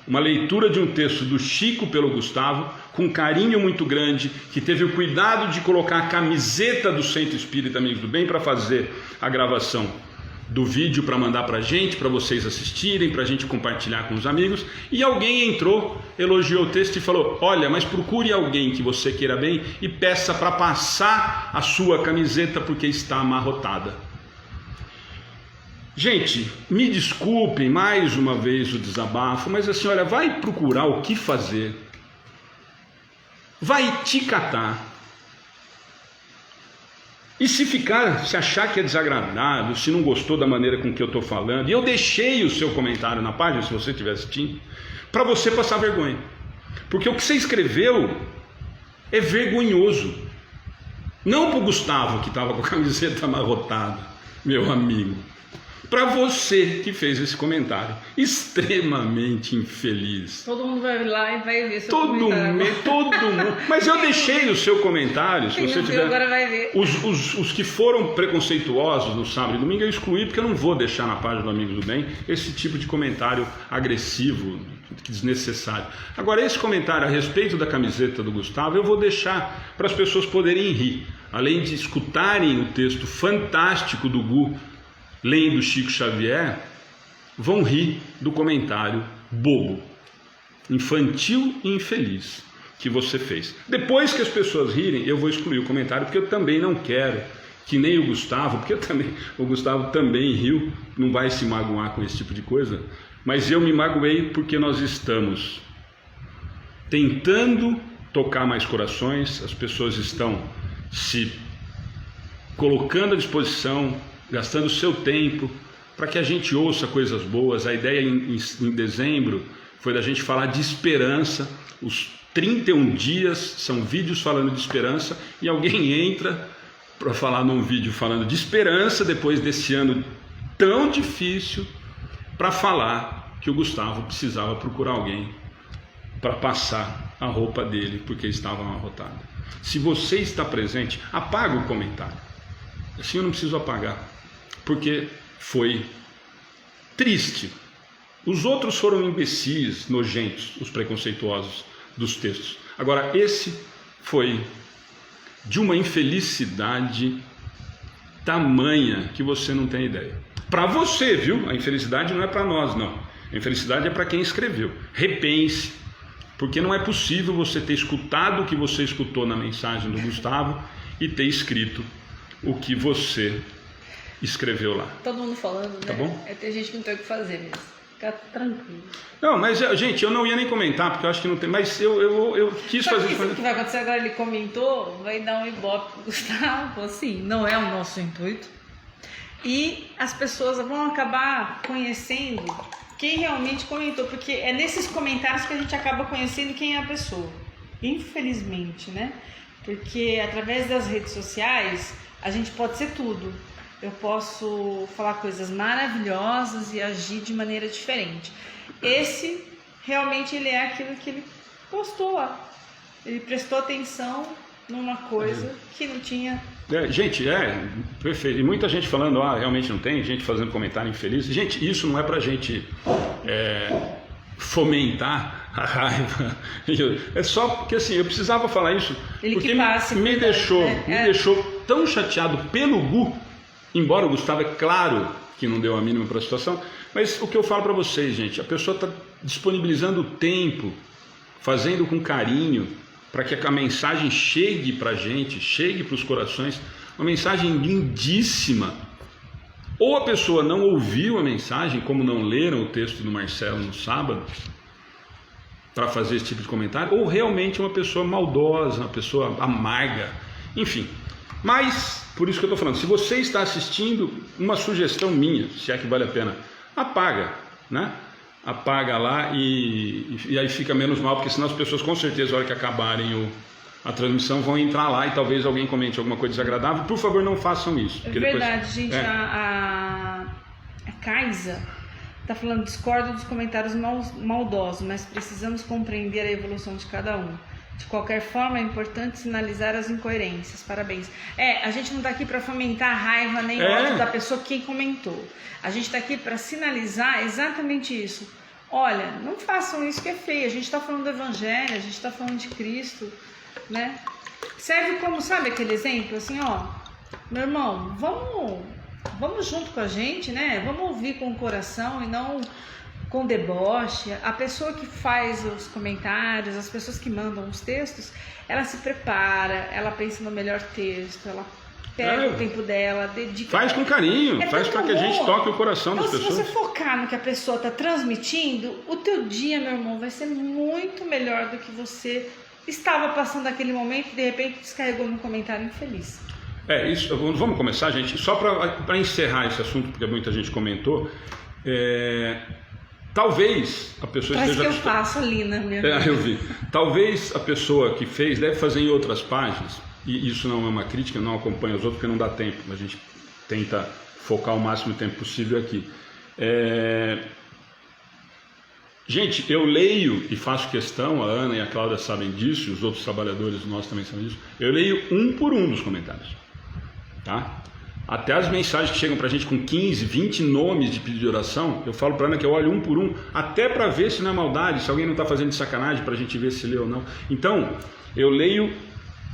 Speaker 2: uma leitura de um texto do Chico pelo Gustavo, com um carinho muito grande, que teve o cuidado de colocar a camiseta do Centro Espírita Amigos do Bem para fazer a gravação do vídeo, para mandar para a gente, para vocês assistirem, para a gente compartilhar com os amigos. E alguém entrou, elogiou o texto e falou: olha, mas procure alguém que você queira bem e peça para passar a sua camiseta porque está amarrotada. Gente, me desculpem mais uma vez o desabafo, mas a senhora vai procurar o que fazer, vai te catar. E se achar que é desagradável, se não gostou da maneira com que eu estou falando, e eu deixei o seu comentário na página, se você estiver assistindo, para você passar vergonha. Porque o que você escreveu é vergonhoso. Não para o Gustavo, que estava com a camiseta amarrotada, meu amigo. Para você que fez esse comentário extremamente infeliz.
Speaker 1: Todo mundo vai lá e vai ver seu comentário.
Speaker 2: Todo mundo. Mas eu deixei o seu comentário. Se você tiver.
Speaker 1: Agora vai ver.
Speaker 2: Os que foram preconceituosos no sábado e domingo eu excluí, porque eu não vou deixar na página do Amigos do Bem esse tipo de comentário agressivo, desnecessário. Agora, esse comentário a respeito da camiseta do Gustavo eu vou deixar para as pessoas poderem rir. Além de escutarem o texto fantástico do Gu lendo Chico Xavier, vão rir do comentário bobo, infantil e infeliz que você fez. Depois que as pessoas rirem, eu vou excluir o comentário, porque eu também não quero que nem o Gustavo, porque o Gustavo também riu, não vai se magoar com esse tipo de coisa, mas eu me magoei porque nós estamos tentando tocar mais corações, as pessoas estão se colocando à disposição, gastando seu tempo para que a gente ouça coisas boas. A ideia em dezembro foi da gente falar de esperança. Os 31 dias são vídeos falando de esperança, e alguém entra para falar num vídeo falando de esperança depois desse ano tão difícil, para falar que o Gustavo precisava procurar alguém para passar a roupa dele porque estava amarrotado. Se você está presente, apaga o comentário. Assim eu não preciso apagar, porque foi triste. Os outros foram imbecis, nojentos, os preconceituosos dos textos. Agora, esse foi de uma infelicidade tamanha que você não tem ideia. Para você, viu? A infelicidade não é para nós, não. A infelicidade é para quem escreveu. Repense, porque não é possível você ter escutado o que você escutou na mensagem do Gustavo e ter escrito o que você escreveu lá.
Speaker 1: Todo mundo falando, né?
Speaker 2: Tá bom?
Speaker 1: Tem gente que não tem o que fazer mesmo. Fica tranquilo.
Speaker 2: Não, mas, gente, eu não ia nem comentar, porque eu acho que não tem. Mas eu quis fazer.
Speaker 1: Sabe o que vai acontecer agora? Ele comentou, vai dar um ibope pro Gustavo. Assim, não é o nosso intuito. E as pessoas vão acabar conhecendo quem realmente comentou, porque é nesses comentários que a gente acaba conhecendo quem é a pessoa. Infelizmente, né? Porque através das redes sociais a gente pode ser tudo. Eu posso falar coisas maravilhosas e agir de maneira diferente. Esse, realmente, ele é aquilo que ele postou lá. Ele prestou atenção numa coisa que não tinha...
Speaker 2: Gente, perfeito. E muita gente falando, realmente não tem, gente fazendo comentário infeliz. Gente, isso não é pra gente fomentar a raiva. É só porque, assim, eu precisava falar isso, porque me deixou tão chateado pelo Gu. Embora o Gustavo, é claro que não deu a mínima para a situação, mas o que eu falo para vocês, gente, a pessoa está disponibilizando o tempo, fazendo com carinho, para que a mensagem chegue para a gente, chegue para os corações, uma mensagem lindíssima. Ou a pessoa não ouviu a mensagem, como não leram o texto do Marcelo no sábado, para fazer esse tipo de comentário, ou realmente uma pessoa maldosa, uma pessoa amarga, enfim. Mas, por isso que eu estou falando, se você está assistindo, uma sugestão minha, se é que vale a pena, apaga, né? Apaga lá e aí fica menos mal, porque senão as pessoas com certeza, na hora que acabarem a transmissão, vão entrar lá e talvez alguém comente alguma coisa desagradável. Por favor, não façam isso.
Speaker 1: É verdade, gente, a Kaisa está falando, discordo dos comentários maldosos, mas precisamos compreender a evolução de cada um. De qualquer forma, é importante sinalizar as incoerências. Parabéns. A gente não está aqui para fomentar a raiva nem ódio da pessoa que comentou. A gente está aqui para sinalizar exatamente isso. Olha, não façam isso que é feio. A gente está falando do Evangelho, a gente está falando de Cristo, né? Serve como, sabe aquele exemplo? Assim, meu irmão, vamos junto com a gente, né? Vamos ouvir com o coração e não com deboche. A pessoa que faz os comentários, as pessoas que mandam os textos, ela se prepara, ela pensa no melhor texto, ela pega o tempo dela, dedica.
Speaker 2: Faz com carinho, faz para que a gente toque o coração das pessoas.
Speaker 1: Se você focar no que a pessoa está transmitindo, o teu dia, meu irmão, vai ser muito melhor do que você estava passando naquele momento e de repente descarregou num comentário infeliz.
Speaker 2: Isso. Vamos começar, gente, só para encerrar esse assunto, porque muita gente comentou. Talvez a pessoa
Speaker 1: Parece
Speaker 2: esteja...
Speaker 1: que eu faço ali na minha...
Speaker 2: eu vi. Talvez a pessoa que fez deve fazer em outras páginas, e isso não é uma crítica, não acompanha os outros porque não dá tempo, a gente tenta focar o máximo de tempo possível aqui. Gente, eu leio e faço questão, a Ana e a Cláudia sabem disso, e os outros trabalhadores nossos também sabem disso, eu leio um por um dos comentários, tá? Até as mensagens que chegam pra gente com 15, 20 nomes de pedido de oração, eu falo pra Ana que eu olho um por um, até pra ver se não é maldade, se alguém não tá fazendo de sacanagem, pra gente ver se lê ou não. Então, eu leio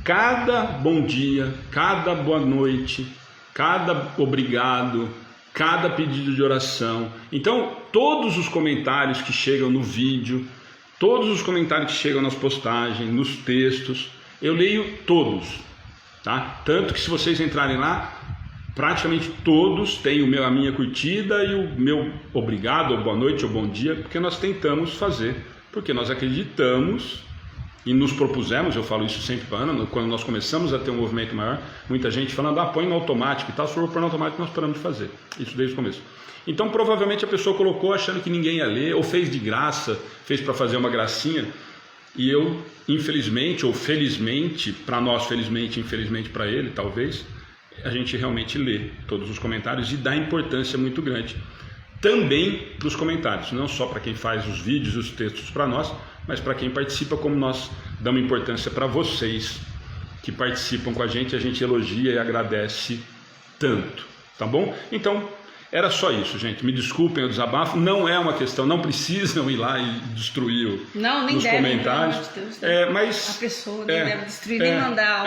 Speaker 2: cada bom dia, cada boa noite, cada obrigado, cada pedido de oração. Então, todos os comentários que chegam no vídeo, todos os comentários que chegam nas postagens, nos textos, eu leio todos, tá? Tanto que se vocês entrarem lá, praticamente todos têm a minha curtida e o meu obrigado, ou boa noite, ou bom dia, porque nós tentamos fazer, porque nós acreditamos e nos propusemos, eu falo isso sempre para a Ana, quando nós começamos a ter um movimento maior, muita gente falando, põe no automático e tal, se for pôr no automático nós paramos de fazer, isso desde o começo. Então provavelmente a pessoa colocou achando que ninguém ia ler, ou fez de graça, fez para fazer uma gracinha, e eu, infelizmente, ou felizmente, para nós felizmente, infelizmente para ele, talvez, a gente realmente lê todos os comentários e dá importância muito grande. Também para os comentários, não só para quem faz os vídeos e os textos para nós, mas para quem participa, como nós damos importância para vocês que participam com a gente elogia e agradece tanto, tá bom? Então, era só isso, gente. Me desculpem o desabafo, não é uma questão, não precisam ir lá e destruir os comentários. Mas
Speaker 1: a pessoa não deve destruir nem mandar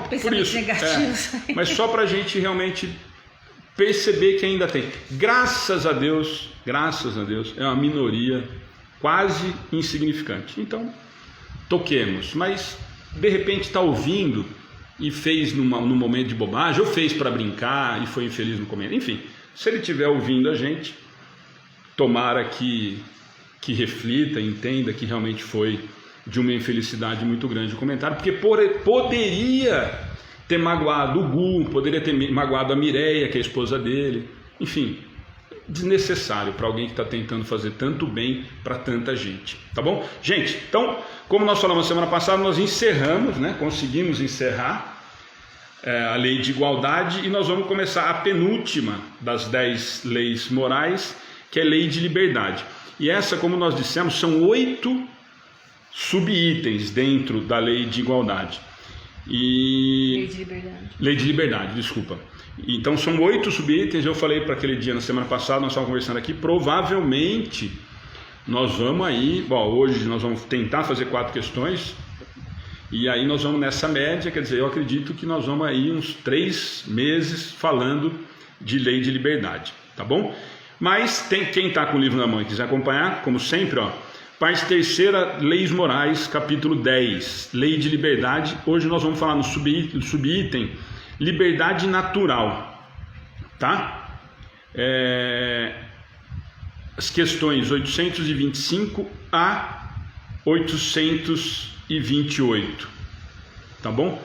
Speaker 1: pensamentos negativos.
Speaker 2: Mas só para a gente realmente perceber que ainda tem. Graças a Deus, é uma minoria quase insignificante. Então, toquemos. Mas, de repente, está ouvindo e fez num momento de bobagem, ou fez para brincar e foi infeliz no comentário. Enfim, se ele estiver ouvindo a gente, tomara que reflita, entenda que realmente foi de uma infelicidade muito grande o comentário, porque poderia ter magoado o Gu, poderia ter magoado a Mireia, que é a esposa dele, enfim, desnecessário para alguém que está tentando fazer tanto bem para tanta gente, tá bom? Gente, então, como nós falamos semana passada, nós encerramos, conseguimos encerrar a lei de igualdade e nós vamos começar a penúltima das 10 leis morais, que é a lei de liberdade. E essa, como nós dissemos, são 8 subitens dentro da lei de igualdade. Lei de liberdade, desculpa. Então são 8 subitens. Eu falei para aquele dia na semana passada, nós estávamos conversando aqui, provavelmente nós vamos aí, hoje nós vamos tentar fazer 4 questões, e aí nós vamos nessa média, quer dizer, eu acredito que nós vamos aí uns 3 meses falando de lei de liberdade, tá bom? Mas quem está com o livro na mão e quiser acompanhar, como sempre, parte terceira, leis morais, capítulo 10, lei de liberdade. Hoje nós vamos falar no subitem, liberdade natural, tá? As questões 825 a 828, tá bom?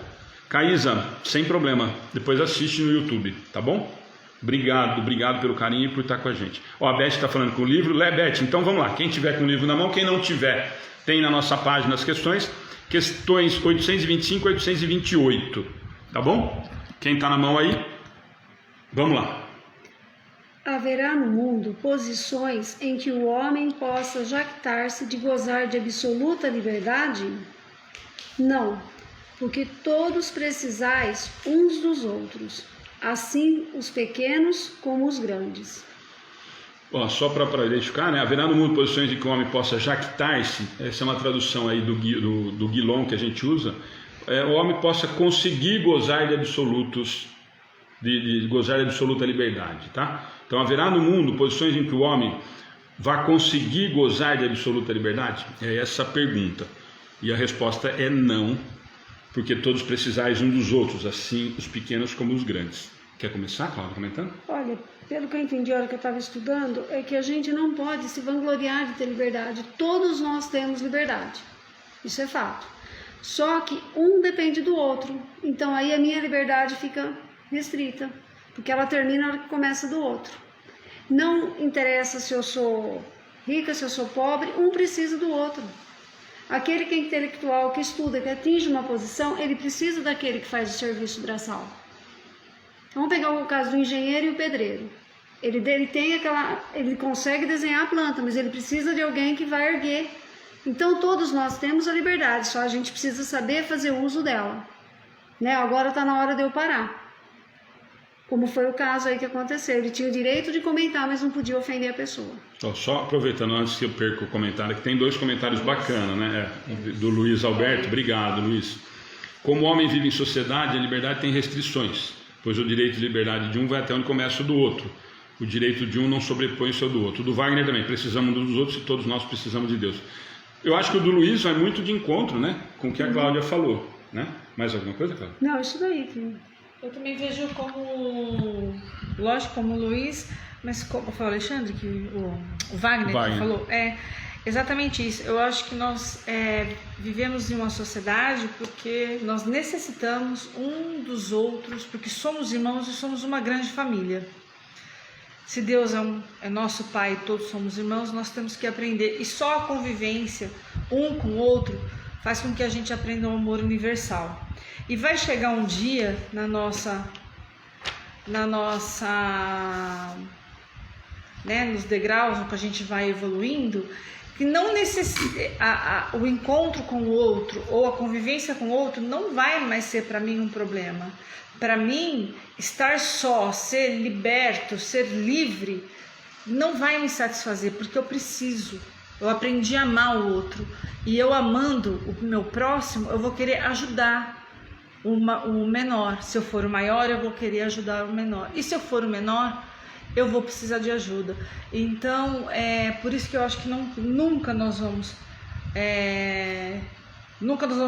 Speaker 2: Caísa, sem problema, depois assiste no YouTube, tá bom? Obrigado pelo carinho e por estar com a gente. A Beth está falando com o livro. Beth, então vamos lá. Quem tiver com o livro na mão, quem não tiver, tem na nossa página as questões 825 a 828. Tá bom? Quem está na mão aí? Vamos lá.
Speaker 3: Haverá no mundo posições em que o homem possa jactar-se de gozar de absoluta liberdade? Não, porque todos precisais uns dos outros, assim os pequenos como os grandes.
Speaker 2: Só para identificar, haverá no mundo posições em que o homem possa jactar-se, essa é uma tradução aí do Guilom que a gente usa, o homem possa conseguir gozar de absolutos, de gozar de absoluta liberdade, tá? Então haverá no mundo posições em que o homem vai conseguir gozar de absoluta liberdade? É essa a pergunta, e a resposta é não, porque todos precisais uns dos outros, assim os pequenos como os grandes. Quer começar, Cláudia, comentando?
Speaker 3: Olha, pelo que eu entendi a hora que eu estava estudando, é que a gente não pode se vangloriar de ter liberdade. Todos nós temos liberdade, isso é fato. Só que um depende do outro, então aí a minha liberdade fica restrita, porque ela termina na hora que começa do outro. Não interessa se eu sou rica, se eu sou pobre, um precisa do outro. Aquele que é intelectual, que estuda, que atinge uma posição, ele precisa daquele que faz o serviço braçal. Vamos pegar o caso do engenheiro e o pedreiro. Ele consegue desenhar a planta, mas ele precisa de alguém que vai erguer. Então todos nós temos a liberdade, só a gente precisa saber fazer uso dela. Agora está na hora de eu parar. Como foi o caso aí que aconteceu. Ele tinha o direito de comentar, mas não podia ofender a pessoa.
Speaker 2: Só aproveitando, antes que eu perca o comentário, que tem 2 comentários bacanas, do Luiz Alberto. Obrigado, Luiz. Como o homem vive em sociedade, a liberdade tem restrições, pois o direito de liberdade de um vai até onde começa o do outro. O direito de um não sobrepõe-se ao do outro. O do Wagner também, precisamos uns dos outros e todos nós precisamos de Deus. Eu acho que o do Luiz vai muito de encontro, com o que a Cláudia falou, Mais alguma coisa, Cláudia?
Speaker 3: Não, isso daí, filho.
Speaker 1: Eu também vejo lógico, como o Luiz, mas como foi o Alexandre, que o Wagner que falou, Exatamente isso. Eu acho que nós vivemos em uma sociedade porque nós necessitamos um dos outros, porque somos irmãos e somos uma grande família. Se Deus é nosso Pai e todos somos irmãos, nós temos que aprender. E só a convivência um com o outro faz com que a gente aprenda um amor universal. E vai chegar um dia nos degraus que a gente vai evoluindo, que não o encontro com o outro ou a convivência com o outro não vai mais ser para mim um problema. Para mim, estar só, ser liberto, ser livre, não vai me satisfazer, porque eu preciso. Eu aprendi a amar o outro. E eu amando o meu próximo, eu vou querer ajudar o menor. Se eu for o maior, eu vou querer ajudar o menor. E se eu for o menor, eu vou precisar de ajuda. Então, por isso que eu acho que nunca nós vamos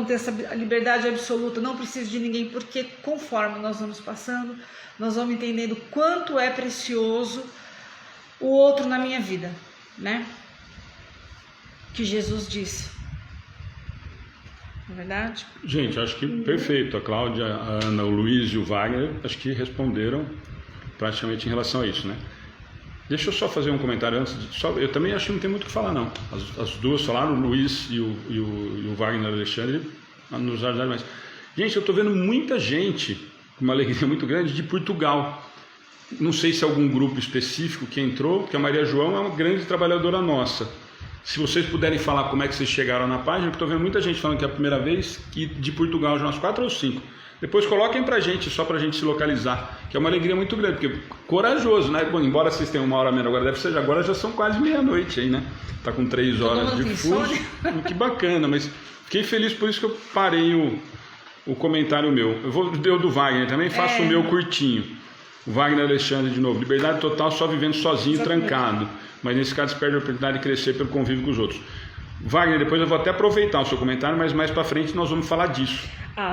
Speaker 1: ter essa liberdade absoluta, não preciso de ninguém, porque conforme nós vamos passando, nós vamos entendendo quanto é precioso o outro na minha vida, né? Que Jesus disse. Não é verdade?
Speaker 2: Gente, acho que perfeito. A Cláudia, a Ana, o Luiz e o Wagner, acho que responderam praticamente em relação a isso, né? Deixa eu só fazer um comentário antes. Eu também acho que não tem muito o que falar, não. As duas falaram, o Luiz e o Wagner Alexandre, nos ajudaram mais. Gente, eu estou vendo muita gente, com uma alegria muito grande, de Portugal. Não sei se é algum grupo específico que entrou, porque a Maria João é uma grande trabalhadora nossa. Se vocês puderem falar como é que vocês chegaram na página, eu estou vendo muita gente falando que é a primeira vez, que de Portugal já umas 4 ou 5. Depois coloquem pra gente, só pra gente se localizar, que é uma alegria muito grande, porque corajoso, né? Bom, embora vocês tenham uma hora menos, agora já são quase meia-noite aí, né? Tá com 3 horas de fuso, que bacana, mas fiquei feliz, por isso que eu parei o comentário meu. Eu vou dar o do Wagner também, faço o meu curtinho. O Wagner Alexandre de novo, liberdade total só vivendo sozinho, trancado, mas nesse caso se perde a oportunidade de crescer pelo convívio com os outros. Wagner, depois eu vou até aproveitar o seu comentário, mas mais pra frente nós vamos falar disso.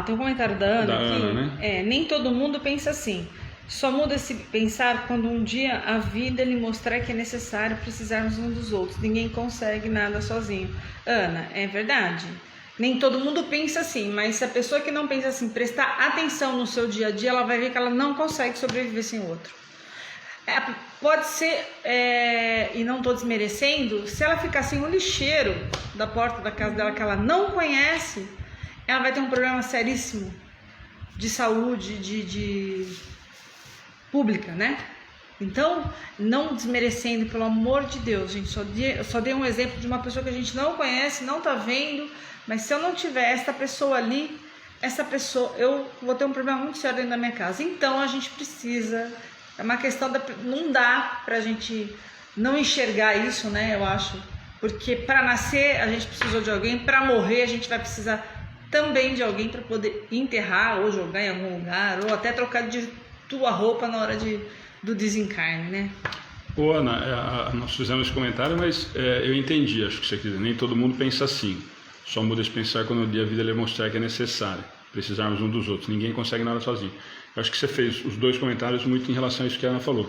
Speaker 1: Tem um comentário da Ana aqui.
Speaker 2: Ana, né?
Speaker 1: Nem todo mundo pensa assim. Só muda esse pensar quando um dia a vida lhe mostrar que é necessário precisarmos um dos outros. Ninguém consegue nada sozinho. Ana, é verdade. Nem todo mundo pensa assim, mas se a pessoa que não pensa assim prestar atenção no seu dia a dia, ela vai ver que ela não consegue sobreviver sem o outro. Pode ser, e não estou desmerecendo, se ela ficar sem o lixeiro da porta da casa dela que ela não conhece, ela vai ter um problema seríssimo de saúde, de pública, né? Então, não desmerecendo, pelo amor de Deus, gente, só dei um exemplo de uma pessoa que a gente não conhece, não tá vendo, mas se eu não tiver essa pessoa ali, eu vou ter um problema muito sério dentro da minha casa. Então, a gente precisa, é uma questão não dá pra gente não enxergar isso, né, eu acho, porque para nascer a gente precisou de alguém, para morrer a gente vai precisar também de alguém para poder enterrar ou jogar em algum lugar, ou até trocar de tua roupa na hora do desencarne, né?
Speaker 2: Ô Ana, nós fizemos esse comentário, mas eu entendi, acho que você quer dizer, nem todo mundo pensa assim. Só muda esse pensar quando o dia a vida lhe mostrar que é necessário precisarmos um dos outros. Ninguém consegue nada sozinho. Eu acho que você fez os dois comentários muito em relação a isso que a Ana falou.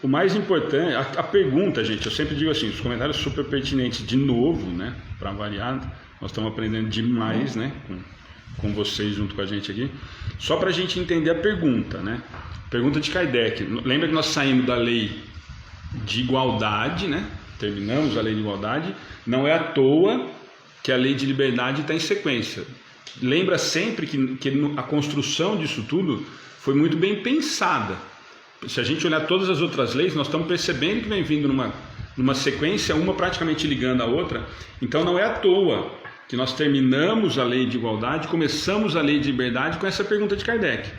Speaker 2: O mais importante, a pergunta, gente, eu sempre digo assim, os comentários super pertinentes, de novo, né, para variar, nós estamos aprendendo demais, né, com vocês junto com a gente aqui, só para a gente entender a pergunta, né, pergunta de Kardec. Lembra que nós saímos da lei de igualdade, né, terminamos a lei de igualdade, não é à toa que a lei de liberdade está em sequência. Lembra sempre que a construção disso tudo foi muito bem pensada. Se a gente olhar todas as outras leis, nós estamos percebendo que vem vindo numa sequência, uma praticamente ligando a outra. Então não é à toa que nós terminamos a lei de igualdade, começamos a lei de liberdade com essa pergunta de Kardec.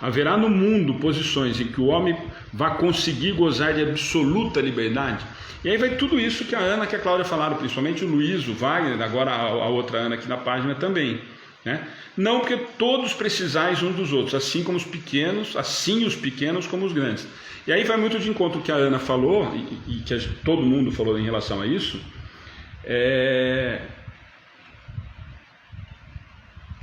Speaker 2: Haverá no mundo posições em que o homem vai conseguir gozar de absoluta liberdade? E aí vai tudo isso que a Ana, que a Cláudia falaram, principalmente o Luiz, o Wagner, agora a outra Ana aqui na página também, né? Não, porque todos precisais uns dos outros, assim como os pequenos, assim os pequenos como os grandes. E aí vai muito de encontro o que a Ana falou, e que todo mundo falou em relação a isso.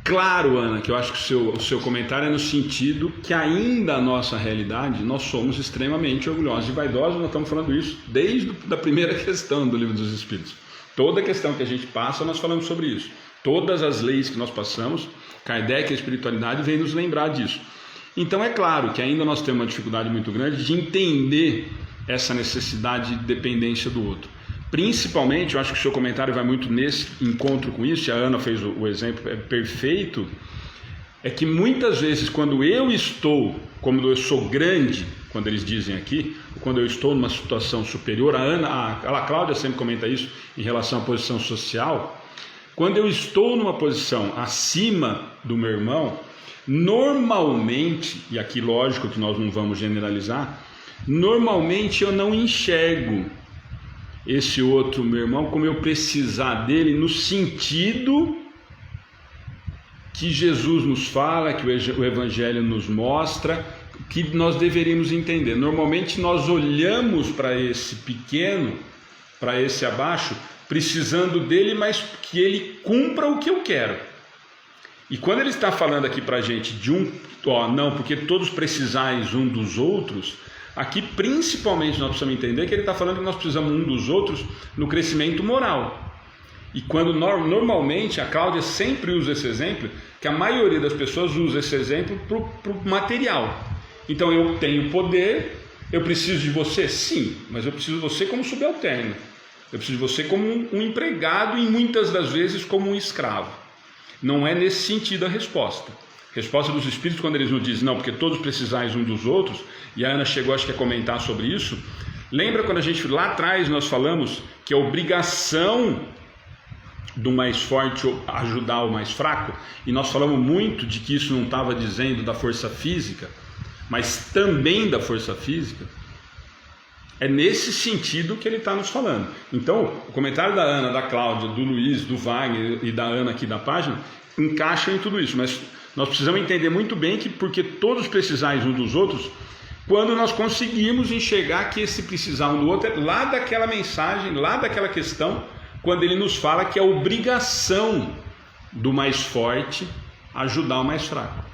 Speaker 2: Claro, Ana, que eu acho que o seu comentário é no sentido que ainda a nossa realidade, nós somos extremamente orgulhosos e vaidosos, nós estamos falando isso desde a primeira questão do Livro dos Espíritos. Toda questão que a gente passa, nós falamos sobre isso. Todas as leis que nós passamos, Kardec e a espiritualidade vem nos lembrar disso. Então é claro que ainda nós temos uma dificuldade muito grande de entender essa necessidade de dependência do outro. Principalmente, eu acho que o seu comentário vai muito nesse encontro com isso, e a Ana fez o exemplo, é perfeito, é que muitas vezes quando eu estou, como eu sou grande, quando eles dizem aqui, quando eu estou numa situação superior, a Cláudia sempre comenta isso em relação à posição social, quando eu estou numa posição acima do meu irmão, normalmente, e aqui lógico que nós não vamos generalizar, normalmente eu não enxergo esse outro meu irmão como eu precisar dele no sentido que Jesus nos fala, que o Evangelho nos mostra, que nós deveríamos entender. Normalmente nós olhamos para esse pequeno, para esse abaixo, precisando dele, mas que ele cumpra o que eu quero. E quando ele está falando aqui para a gente de não, porque todos precisais um dos outros, aqui principalmente nós precisamos entender que ele está falando que nós precisamos um dos outros no crescimento moral. E quando normalmente, a Cláudia sempre usa esse exemplo, que a maioria das pessoas usa esse exemplo para o material. Então eu tenho poder, eu preciso de você? Sim, mas eu preciso de você como subalterno. Eu preciso de você como um empregado e muitas das vezes como um escravo. Não é nesse sentido a resposta. A resposta dos Espíritos, quando eles nos dizem, não, porque todos precisais um dos outros, e a Ana chegou, acho que a comentar sobre isso, lembra quando a gente, lá atrás, nós falamos que a obrigação do mais forte ajudar o mais fraco, e nós falamos muito de que isso não estava dizendo da força física, mas também da força física. É nesse sentido que ele está nos falando. Então, o comentário da Ana, da Cláudia, do Luiz, do Wagner e da Ana aqui da página encaixam em tudo isso, mas nós precisamos entender muito bem que porque todos precisais um dos outros, quando nós conseguimos enxergar que esse precisar um do outro é lá daquela mensagem, lá daquela questão, quando ele nos fala que é obrigação do mais forte ajudar o mais fraco.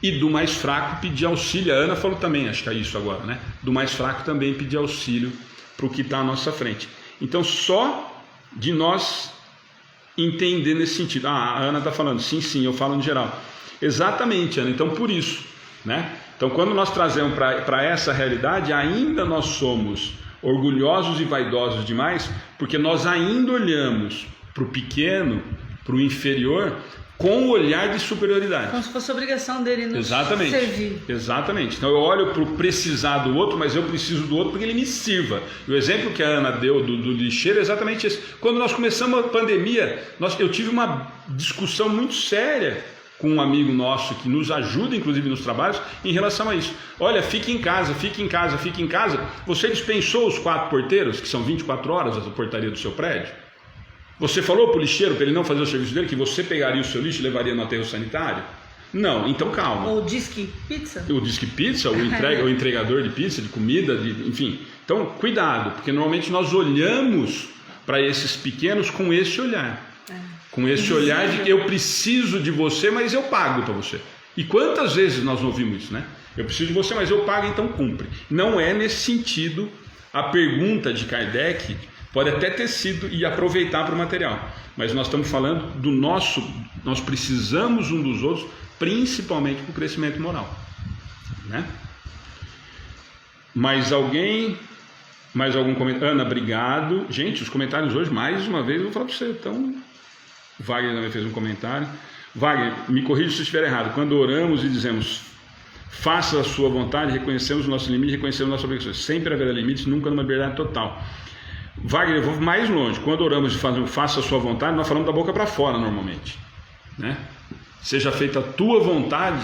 Speaker 2: E do mais fraco pedir auxílio. A Ana falou também, acho que é isso agora, né? Do mais fraco também pedir auxílio para o que está à nossa frente. Então, só de nós entender nesse sentido. A Ana está falando, sim, eu falo no geral. Exatamente, Ana. Então, por isso, né? Então, quando nós trazemos para essa realidade, ainda nós somos orgulhosos e vaidosos demais, porque nós ainda olhamos para o pequeno, para o inferior, com o olhar de superioridade.
Speaker 1: Como se fosse obrigação dele nos servir.
Speaker 2: Exatamente. Então eu olho para o precisar do outro, mas eu preciso do outro porque ele me sirva. E o exemplo que a Ana deu do lixeiro é exatamente esse. Quando nós começamos a pandemia, eu tive uma discussão muito séria com um amigo nosso que nos ajuda, inclusive nos trabalhos, em relação a isso. Olha, fique em casa. Você dispensou os 4 porteiros, que são 24 horas a portaria do seu prédio? Você falou para o lixeiro, para ele não fazer o serviço dele, que você pegaria o seu lixo e levaria no aterro sanitário? Não, então calma.
Speaker 1: Ou Disque Pizza?
Speaker 2: O Disque Pizza, o entregador de pizza, de comida, enfim. Então, cuidado, porque normalmente nós olhamos para esses pequenos com esse olhar. Com esse olhar de que eu preciso de você, mas eu pago para você. E quantas vezes nós não ouvimos isso, né? Eu preciso de você, mas eu pago, então cumpre. Não é nesse sentido a pergunta de Kardec. Pode até ter sido e aproveitar para o material, mas nós estamos falando do nosso, nós precisamos um dos outros, principalmente para o crescimento moral, né? Mais algum comentário? Ana, obrigado. Gente, os comentários hoje, mais uma vez, eu vou falar para você. Então, Wagner também fez um comentário. Wagner, me corrija se eu estiver errado. Quando oramos e dizemos, faça a sua vontade, reconhecemos o nosso limite, reconhecemos nossas obrigações. Sempre haverá limites, nunca numa liberdade total. Wagner, eu vou mais longe. Quando oramos e faça a sua vontade, nós falamos da boca para fora normalmente, né? Seja feita a tua vontade,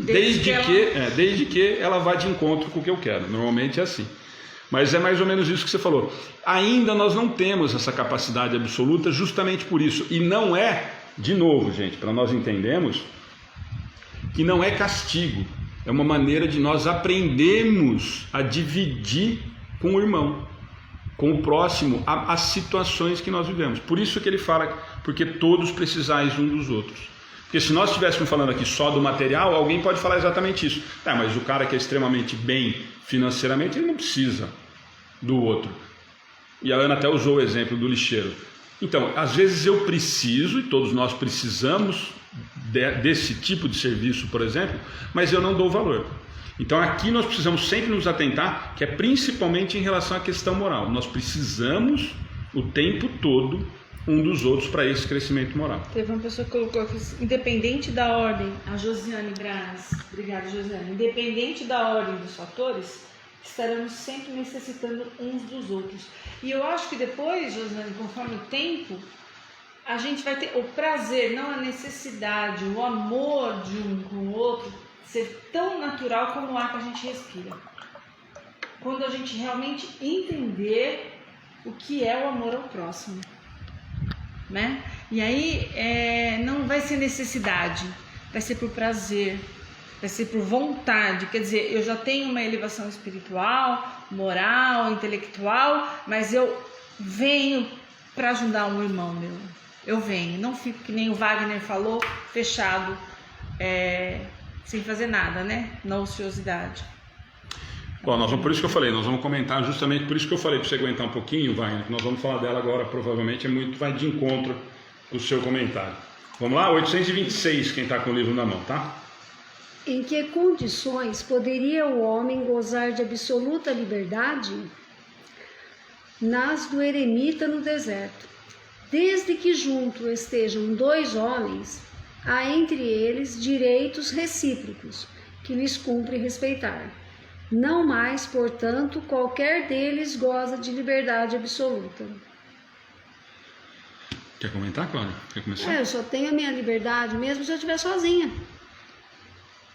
Speaker 2: desde que ela vá de encontro com o que eu quero. Normalmente é assim. Mas é mais ou menos isso que você falou. Ainda nós não temos essa capacidade absoluta justamente por isso. E não é, de novo, gente, para nós entendermos que não é castigo. É uma maneira de nós aprendermos a dividir com o irmão, com o próximo, as situações que nós vivemos. Por isso que ele fala, porque todos precisais um dos outros. Porque se nós estivéssemos falando aqui só do material, alguém pode falar exatamente isso. Mas o cara que é extremamente bem financeiramente, ele não precisa do outro. E a Ana até usou o exemplo do lixeiro. Então, às vezes eu preciso, e todos nós precisamos desse tipo de serviço, por exemplo, mas eu não dou valor. Então aqui nós precisamos sempre nos atentar, que é principalmente em relação à questão moral. Nós precisamos o tempo todo um dos outros para esse crescimento moral.
Speaker 1: Teve uma pessoa que colocou aqui, independente da ordem, a Josiane Braz, obrigada Josiane, independente da ordem dos fatores, estaremos sempre necessitando uns dos outros. E eu acho que depois, Josiane, conforme o tempo, a gente vai ter o prazer, não a necessidade, o amor de um com o outro, ser tão natural como o ar que a gente respira. Quando a gente realmente entender o que é o amor ao próximo, né? E aí não vai ser necessidade, vai ser por prazer, vai ser por vontade. Quer dizer, eu já tenho uma elevação espiritual, moral, intelectual, mas eu venho para ajudar um irmão meu. Eu venho, não fico que nem o Wagner falou, fechado, sem fazer nada, né? Na ociosidade.
Speaker 2: Bom, por isso que eu falei, nós vamos comentar justamente, por isso que eu falei para você aguentar um pouquinho, Wagner, que nós vamos falar dela agora, provavelmente vai de encontro com o seu comentário. Vamos lá? 826, quem está com o livro na mão, tá?
Speaker 3: Em que condições poderia o homem gozar de absoluta liberdade? Nas do eremita no deserto. Desde que junto estejam dois homens, há entre eles direitos recíprocos, que lhes cumpre respeitar. Não mais, portanto, qualquer deles goza de liberdade absoluta.
Speaker 2: Quer comentar, Cláudia? Quer começar?
Speaker 3: Eu só tenho a minha liberdade mesmo se eu estiver sozinha.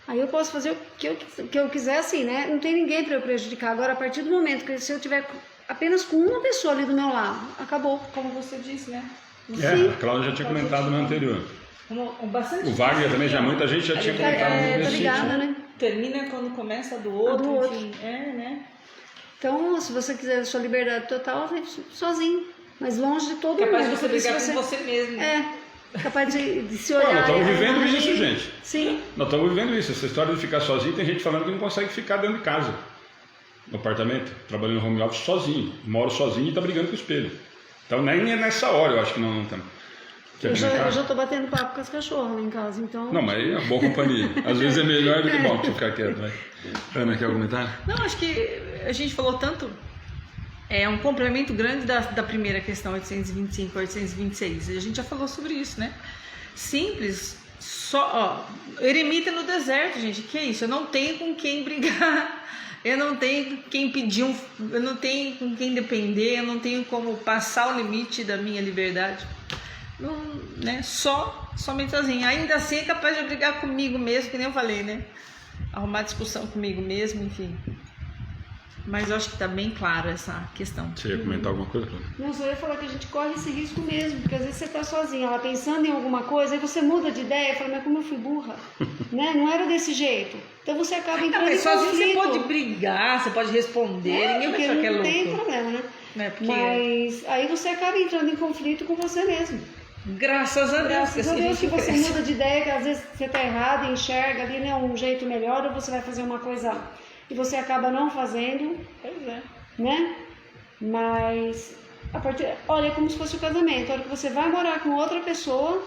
Speaker 3: Aí eu posso fazer o que eu quiser assim, né? Não tem ninguém para eu prejudicar. Agora, a partir do momento que se eu tiver apenas com uma pessoa ali do meu lado, acabou.
Speaker 1: Como você disse, né?
Speaker 2: A Cláudia já tinha comentado no anterior. O Wagner também, muita gente já tinha comentado nesse
Speaker 3: ligada, né?
Speaker 1: Termina quando começa a do outro, enfim. Né?
Speaker 3: Então, se você quiser a sua liberdade total, sozinho. Mas longe de todo mundo.
Speaker 1: Capaz de você brigar com você mesmo.
Speaker 3: Capaz de se olhar.
Speaker 2: Nós estamos vivendo isso, gente.
Speaker 3: Sim.
Speaker 2: Nós estamos vivendo isso. Essa história de ficar sozinho, tem gente falando que não consegue ficar dentro de casa, no apartamento, trabalhando no home office sozinho. Moro sozinho e está brigando com o espelho. Então nem é nessa hora, eu acho que não estamos.
Speaker 3: Eu já estou batendo papo com as cachorras lá em casa, então...
Speaker 2: Não, mas é boa companhia. Às vezes é melhor do que bom você ficar quieto, né? Ana, quer comentar?
Speaker 1: Não, acho que a gente falou tanto... É um complemento grande da primeira questão, 825, 826. A gente já falou sobre isso, né? Simples, eremita no deserto, gente. Que é isso? Eu não tenho com quem brigar, eu não tenho com quem pedir, eu não tenho com quem depender, eu não tenho como passar o limite da minha liberdade. Não, né? Somente sozinho. Ainda assim é capaz de brigar comigo mesmo, que nem eu falei, né? Arrumar discussão comigo mesmo, enfim. Mas eu acho que está bem claro essa questão.
Speaker 2: Você ia comentar alguma coisa, Cláudia?
Speaker 3: Não, só ia falar que a gente corre esse risco mesmo, porque às vezes você está sozinha, ela pensando em alguma coisa, aí você muda de ideia e fala, mas como eu fui burra, né? Não era desse jeito. Então você acaba entrando em
Speaker 1: sozinho
Speaker 3: conflito.
Speaker 1: Você pode brigar, você pode responder, ninguém vai achar que é louco.
Speaker 3: Não tem problema, né? Mas aí você acaba entrando em conflito com você mesmo.
Speaker 1: Graças a Deus.
Speaker 3: Graças a Deus que você muda de ideia, que às vezes você está errado, enxerga ali, né, um jeito melhor, ou você vai fazer uma coisa e você acaba não fazendo.
Speaker 1: Pois é.
Speaker 3: Né? Mas olha, é como se fosse o casamento. A hora que você vai morar com outra pessoa,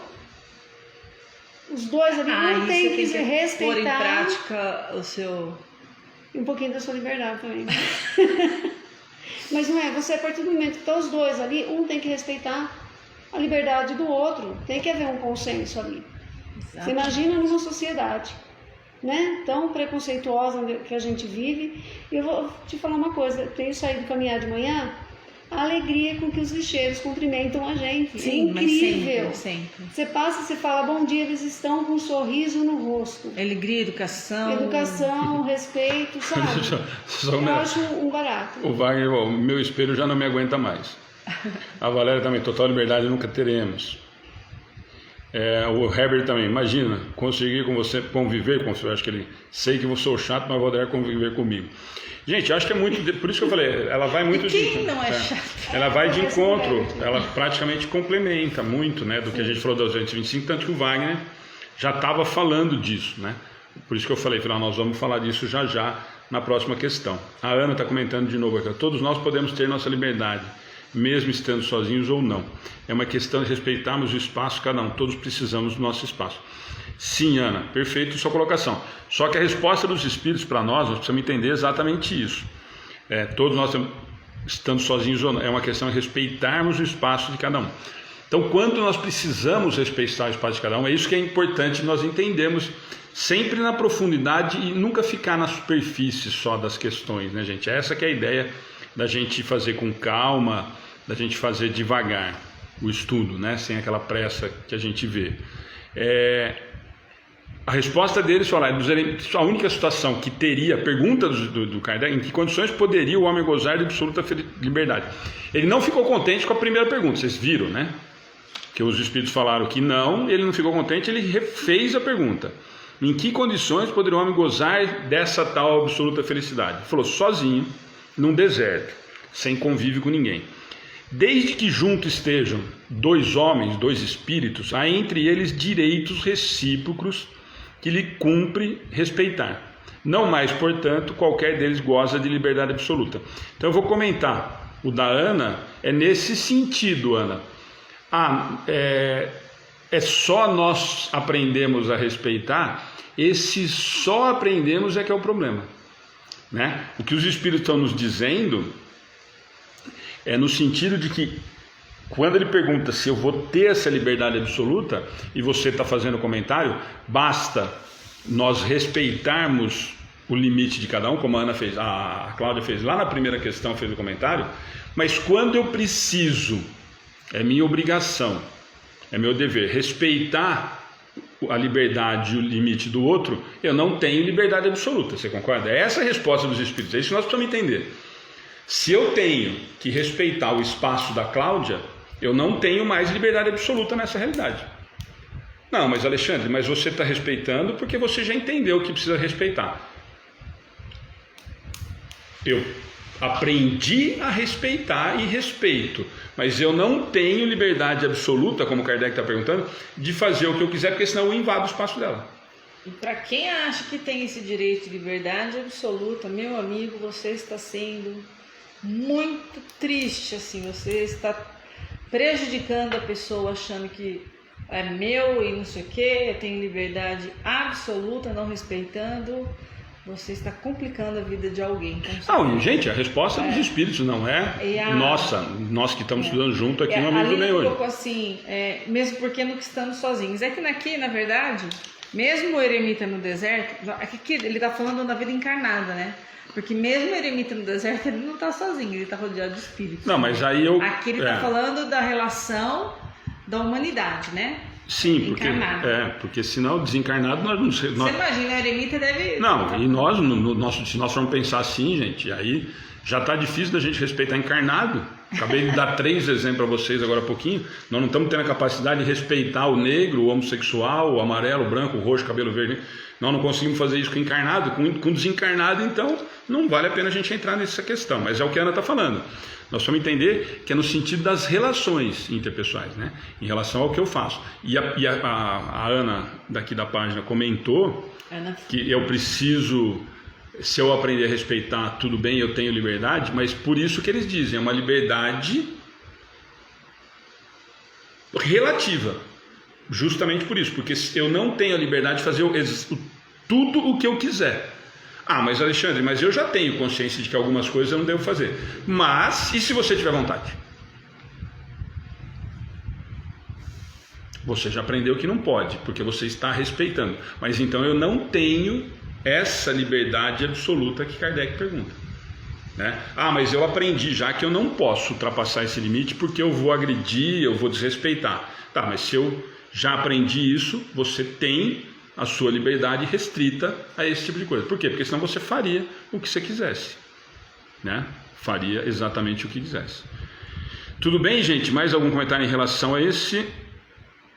Speaker 3: os dois ali não tem que respeitar.
Speaker 1: Pôr em prática o seu...
Speaker 3: Um pouquinho da sua liberdade também. Mas não é, você a partir do momento que estão os dois ali, um tem que respeitar a liberdade do outro. Tem que haver um consenso ali. Exato. Você imagina numa sociedade, né, tão preconceituosa que a gente vive. E eu vou te falar uma coisa, eu tenho saído caminhar de manhã, a alegria com que os lixeiros cumprimentam a gente.
Speaker 1: Sim,
Speaker 3: é incrível.
Speaker 1: Mas sempre.
Speaker 3: Você passa, você fala bom dia, eles estão com um sorriso no rosto.
Speaker 1: Alegria, educação.
Speaker 3: Educação, respeito, sabe? Eu acho um barato.
Speaker 2: O Wagner, o meu espelho já não me aguenta mais. A Valéria também, total liberdade nunca teremos. O Herbert também, imagina, conseguir com você conviver com você, eu acho que ele, sei que eu sou chato, mas vou poder conviver comigo. Gente, eu acho que é muito, por isso que eu falei, ela vai muito
Speaker 1: quem não é chato?
Speaker 2: Ela vai de encontro, ela praticamente complementa muito, né, do que a gente falou das 225, tanto que o Wagner já estava falando disso, né? Por isso que eu falei, nós vamos falar disso já na próxima questão. A Ana está comentando de novo aqui, todos nós podemos ter nossa liberdade, mesmo estando sozinhos ou não. É uma questão de respeitarmos o espaço de cada um, todos precisamos do nosso espaço. Sim, Ana, perfeito sua colocação. Só que a resposta dos espíritos para nós precisamos entender exatamente isso. Todos nós estando sozinhos ou não, é uma questão de respeitarmos o espaço de cada um. Então, quando nós precisamos respeitar o espaço de cada um, é isso que é importante nós entendermos sempre na profundidade e nunca ficar na superfície só das questões, né, gente? Essa que é a ideia da gente fazer com calma, da gente fazer devagar o estudo, né, sem aquela pressa que a gente vê. A resposta deles foi lá, a única situação que teria, pergunta do Kardec, em que condições poderia o homem gozar de absoluta liberdade? Ele não ficou contente com a primeira pergunta, vocês viram, né? Que os espíritos falaram que não, ele não ficou contente, ele refez a pergunta. Em que condições poderia o homem gozar dessa tal absoluta felicidade? Ele falou, sozinho, num deserto, sem convívio com ninguém. Desde que juntos estejam dois homens, dois espíritos, há entre eles direitos recíprocos que lhe cumpre respeitar. Não mais, portanto, qualquer deles goza de liberdade absoluta. Então eu vou comentar. O da Ana é nesse sentido, Ana. Só nós aprendemos a respeitar, esse só aprendemos é que é o problema, né? O que os espíritos estão nos dizendo é no sentido de que quando ele pergunta se eu vou ter essa liberdade absoluta e você está fazendo comentário, basta nós respeitarmos o limite de cada um, como a Ana fez, a Cláudia fez lá na primeira questão, fez o comentário, mas quando eu preciso, é minha obrigação, é meu dever, respeitar a liberdade e o limite do outro, eu não tenho liberdade absoluta, você concorda? É essa a resposta dos espíritos, é isso que nós precisamos entender. Se eu tenho que respeitar o espaço da Cláudia, eu não tenho mais liberdade absoluta nessa realidade. Não, mas Alexandre, mas você está respeitando porque você já entendeu que precisa respeitar. Eu aprendi a respeitar e respeito, mas eu não tenho liberdade absoluta, como o Kardec está perguntando, de fazer o que eu quiser, porque senão eu invado o espaço dela.
Speaker 1: E para quem acha que tem esse direito de liberdade absoluta, meu amigo, você está sendo muito triste, assim, você está prejudicando a pessoa achando que é meu e não sei o que, eu tenho liberdade absoluta, não respeitando. Você está complicando a vida de alguém.
Speaker 2: Não, gente, a resposta é dos espíritos, não é nossa, nós que estamos estudando junto aqui no Amigo do Bem hoje.
Speaker 1: Assim, mesmo porque não estamos sozinhos. É que aqui, na verdade, mesmo o eremita no deserto, aqui ele está falando da vida encarnada, né? Porque mesmo o eremita no deserto, ele não está sozinho, ele está rodeado de espíritos.
Speaker 2: Não, mas aí eu...
Speaker 1: Aqui ele está falando da relação da humanidade, né?
Speaker 2: Sim, porque senão desencarnado nós não...
Speaker 1: Você imagina, a eremita deve...
Speaker 2: Não, e nós, se nós formos pensar assim, gente, aí já está difícil da gente respeitar encarnado. Acabei de dar 3 exemplos para vocês agora há pouquinho. Nós não estamos tendo a capacidade de respeitar o negro, o homossexual, o amarelo, o branco, o roxo, o cabelo verde. Nós não conseguimos fazer isso com encarnado, com desencarnado, então não vale a pena a gente entrar nessa questão. Mas é o que a Ana está falando. Nós vamos entender que é no sentido das relações interpessoais, né? Em relação ao que eu faço. E a Ana, daqui da página, comentou que eu preciso, se eu aprender a respeitar, tudo bem, eu tenho liberdade, mas por isso que eles dizem, é uma liberdade relativa. Justamente por isso, porque eu não tenho a liberdade de fazer tudo o que eu quiser. Mas Alexandre, mas eu já tenho consciência de que algumas coisas eu não devo fazer. Mas, e se você tiver vontade? Você já aprendeu que não pode, porque você está respeitando. Mas então eu não tenho essa liberdade absoluta que Kardec pergunta, né? Mas eu aprendi já que eu não posso ultrapassar esse limite porque eu vou agredir, eu vou desrespeitar. Tá, mas se eu já aprendi isso, você tem a sua liberdade restrita a esse tipo de coisa. Por quê? Porque senão você faria o que você quisesse, né? Faria exatamente o que quisesse. Tudo bem, gente? Mais algum comentário em relação a esse?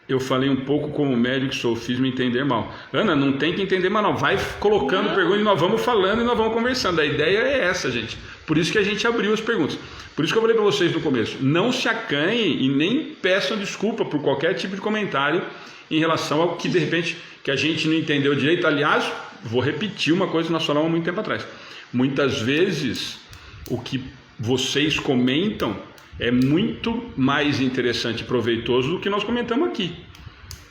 Speaker 2: Eu falei um pouco como médico que sou, fiz me entender mal. Ana, não tem que entender mal não. Vai colocando perguntas e nós vamos falando e nós vamos conversando. A ideia é essa, gente. Por isso que a gente abriu as perguntas. Por isso que eu falei para vocês no começo. Não se acanhem e nem peçam desculpa por qualquer tipo de comentário em relação ao que de repente que a gente não entendeu direito. Aliás, vou repetir uma coisa que nós falamos há muito tempo atrás. Muitas vezes o que vocês comentam é muito mais interessante e proveitoso do que nós comentamos aqui,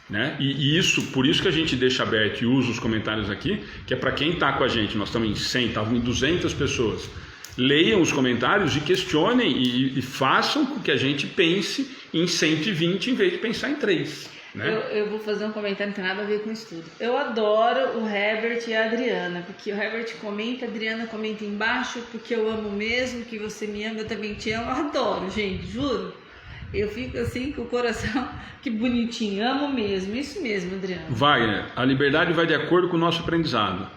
Speaker 2: né? E isso, por isso que a gente deixa aberto e usa os comentários aqui, que é para quem está com a gente. Nós estamos em 100, estamos em 200 pessoas. Leiam os comentários e questionem e façam com que a gente pense em 120 em vez de pensar em 3. Né?
Speaker 1: Eu vou fazer um comentário, não tem nada a ver com isso tudo. Eu adoro o Herbert e a Adriana, porque o Herbert comenta, a Adriana comenta embaixo, porque eu amo mesmo, que você me ama, eu também te amo. Eu adoro, gente, juro. Eu fico assim com o coração, que bonitinho, amo mesmo, isso mesmo, Adriana.
Speaker 2: Wagner, a liberdade vai de acordo com o nosso aprendizado.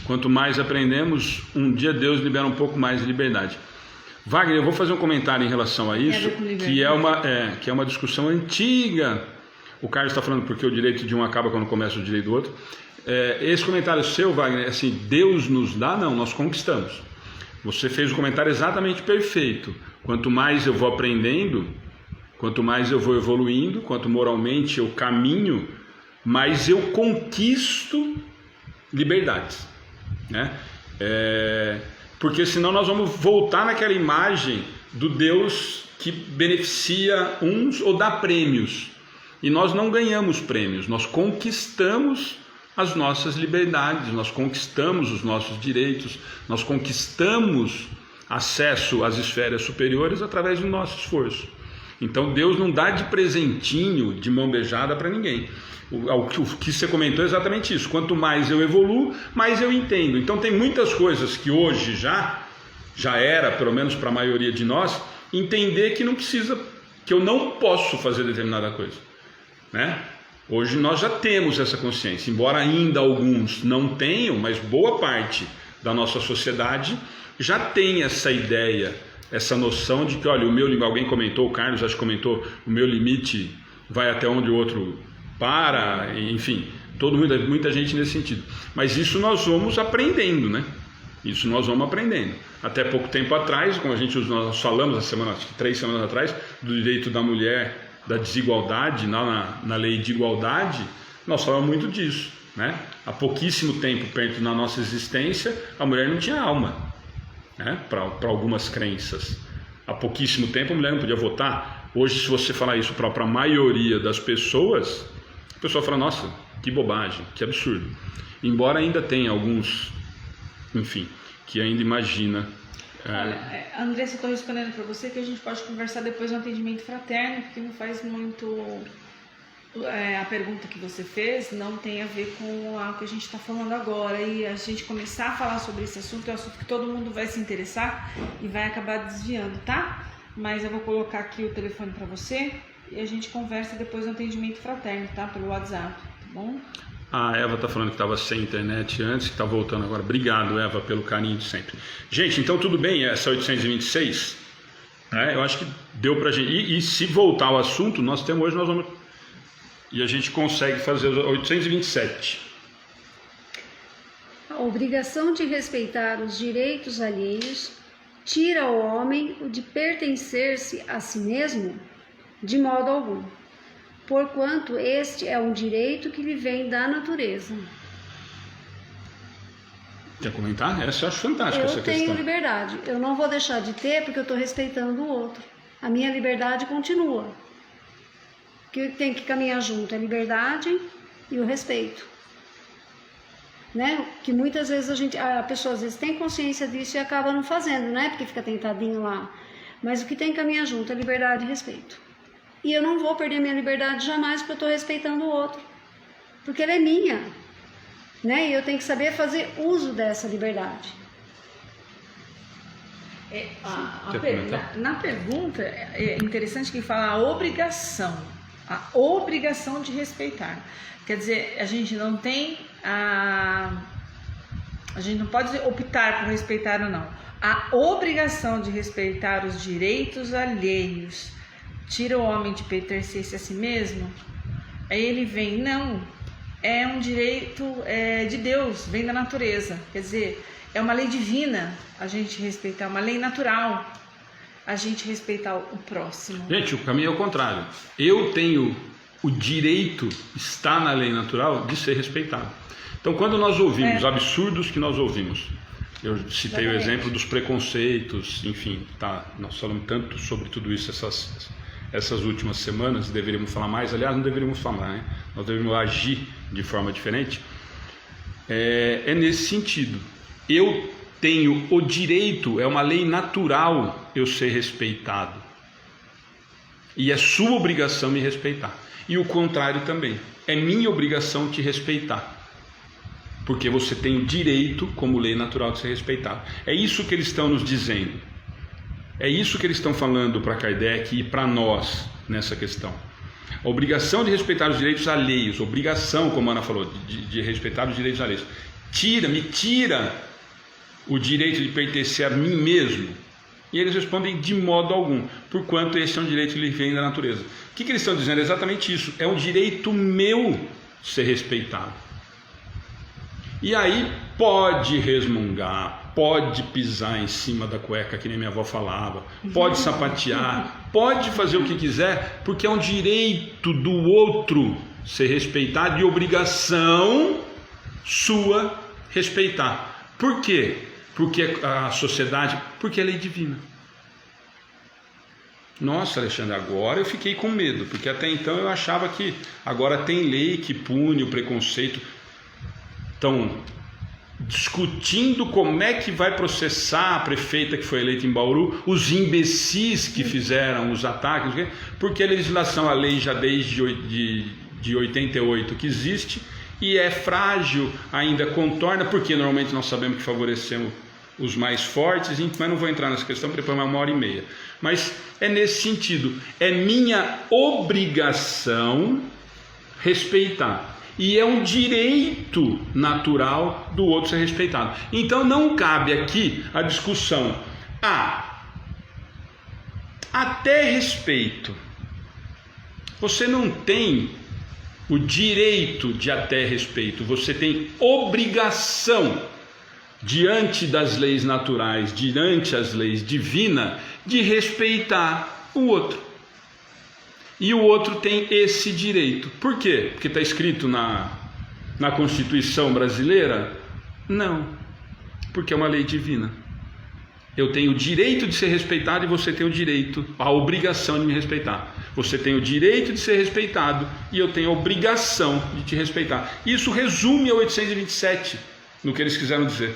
Speaker 2: Quanto mais aprendemos, um dia Deus libera um pouco mais de liberdade. Wagner, eu vou fazer um comentário em relação a isso, que é uma discussão antiga. O Carlos está falando porque o direito de um acaba quando começa o direito do outro. Esse comentário seu, Wagner, assim, Deus nos dá? Não, nós conquistamos. Você fez o comentário exatamente perfeito. Quanto mais eu vou aprendendo, quanto mais eu vou evoluindo, quanto moralmente eu caminho, mais eu conquisto liberdades, né? Porque senão nós vamos voltar naquela imagem do Deus que beneficia uns ou dá prêmios. E nós não ganhamos prêmios, nós conquistamos as nossas liberdades, nós conquistamos os nossos direitos, nós conquistamos acesso às esferas superiores através do nosso esforço. Então Deus não dá de presentinho, de mão beijada para ninguém. O que você comentou é exatamente isso. Quanto mais eu evoluo, mais eu entendo. Então tem muitas coisas que hoje já era, pelo menos para a maioria de nós, entender que não precisa, que eu não posso fazer determinada coisa, né? Hoje nós já temos essa consciência, embora ainda alguns não tenham, mas boa parte da nossa sociedade já tem essa ideia, essa noção de que, olha, alguém comentou, o Carlos acho que comentou, o meu limite vai até onde o outro para, enfim, muita gente nesse sentido. Mas isso nós vamos aprendendo, né? Isso nós vamos aprendendo. Até pouco tempo atrás, como nós falamos acho que 3 semanas atrás, do direito da mulher, da desigualdade, na lei de igualdade, nós falamos muito disso, né? Há pouquíssimo tempo, perto da nossa existência, a mulher não tinha alma, né? Para algumas crenças. Há pouquíssimo tempo a mulher não podia votar. Hoje, se você falar isso para a maioria das pessoas, a pessoa fala, nossa, que bobagem, que absurdo. Embora ainda tenha alguns, enfim, que ainda imagina.
Speaker 1: Olha, Andressa, eu estou respondendo para você que a gente pode conversar depois no atendimento fraterno, porque não faz muito... a pergunta que você fez não tem a ver com o que a gente está falando agora, e a gente começar a falar sobre esse assunto é um assunto que todo mundo vai se interessar e vai acabar desviando, tá? Mas eu vou colocar aqui o telefone para você e a gente conversa depois no atendimento fraterno, tá? Pelo WhatsApp, tá bom?
Speaker 2: A Eva está falando que estava sem internet antes, que está voltando agora. Obrigado, Eva, pelo carinho de sempre. Gente, então tudo bem, essa 826, né? Eu acho que deu para a gente... E se voltar ao assunto, nós vamos... E a gente consegue fazer 827.
Speaker 3: A obrigação de respeitar os direitos alheios tira ao homem o de pertencer-se a si mesmo de modo algum, porquanto este é um direito que lhe vem da natureza.
Speaker 2: Quer comentar? Essa eu acho fantástica, essa questão.
Speaker 3: Eu tenho liberdade, eu não vou deixar de ter porque eu estou respeitando o outro. A minha liberdade continua. O que tem que caminhar junto é a liberdade e o respeito. Né? Que muitas vezes a pessoa às vezes tem consciência disso e acaba não fazendo, né? Porque fica tentadinho lá. Mas o que tem que caminhar junto é liberdade e respeito. E eu não vou perder minha liberdade jamais porque eu estou respeitando o outro. Porque ela é minha. Né? E eu tenho que saber fazer uso dessa liberdade.
Speaker 1: Na pergunta é interessante que fala a obrigação de respeitar. Quer dizer, a gente não pode optar por respeitar ou não. A obrigação de respeitar os direitos alheios tira o homem de pertencer-se a si mesmo. Aí ele vem, não, é um direito de Deus, vem da natureza. Quer dizer, é uma lei divina a gente respeitar, uma lei natural a gente respeitar o próximo.
Speaker 2: Gente, o caminho é o contrário. Eu tenho o direito, está na lei natural, de ser respeitado. Então, quando nós ouvimos absurdos que nós ouvimos, Eu citei o exemplo dos preconceitos, enfim, tá? Nós falamos tanto sobre tudo isso essas últimas semanas, deveríamos falar mais, aliás, não deveríamos falar, né? Nós deveríamos agir de forma diferente. É nesse sentido. Eu tenho o direito, é uma lei natural eu ser respeitado. E é sua obrigação me respeitar. E o contrário também. É minha obrigação te respeitar. Porque você tem o direito, como lei natural, de ser respeitado. É isso que eles estão nos dizendo. É isso que eles estão falando para Kardec e para nós nessa questão. A obrigação de respeitar os direitos alheios, obrigação, como a Ana falou, de respeitar os direitos alheios. Me tira o direito de pertencer a mim mesmo. E eles respondem de modo algum, porquanto esse é um direito que lhe vem da natureza. O que eles estão dizendo? É exatamente isso. É um direito meu ser respeitado. E aí pode resmungar, pode pisar em cima da cueca, que nem minha avó falava, pode sapatear, pode fazer o que quiser, porque é um direito do outro ser respeitado e obrigação sua respeitar. Por quê? Porque a sociedade, porque é lei divina. Nossa, Alexandre, agora eu fiquei com medo, porque até então eu achava que agora tem lei que pune o preconceito. Estão discutindo como é que vai processar a prefeita que foi eleita em Bauru, os imbecis que fizeram os ataques, porque a legislação, a lei já desde de 88 que existe, e é frágil, ainda contorna, porque normalmente nós sabemos que favorecemos os mais fortes, mas não vou entrar nessa questão, porque depois é 1h30. Mas é nesse sentido, é minha obrigação respeitar. E é um direito natural do outro ser respeitado. Então não cabe aqui a discussão. Até respeito. Você não tem o direito de até respeito. Você tem obrigação, diante das leis naturais, diante das leis divinas, de respeitar o outro. E o outro tem esse direito. Por quê? Porque está escrito na Constituição brasileira? Não, porque é uma lei divina. Eu tenho o direito de ser respeitado e você tem o direito, a obrigação de me respeitar. Você tem o direito de ser respeitado e eu tenho a obrigação de te respeitar. Isso resume a 827, no que eles quiseram dizer.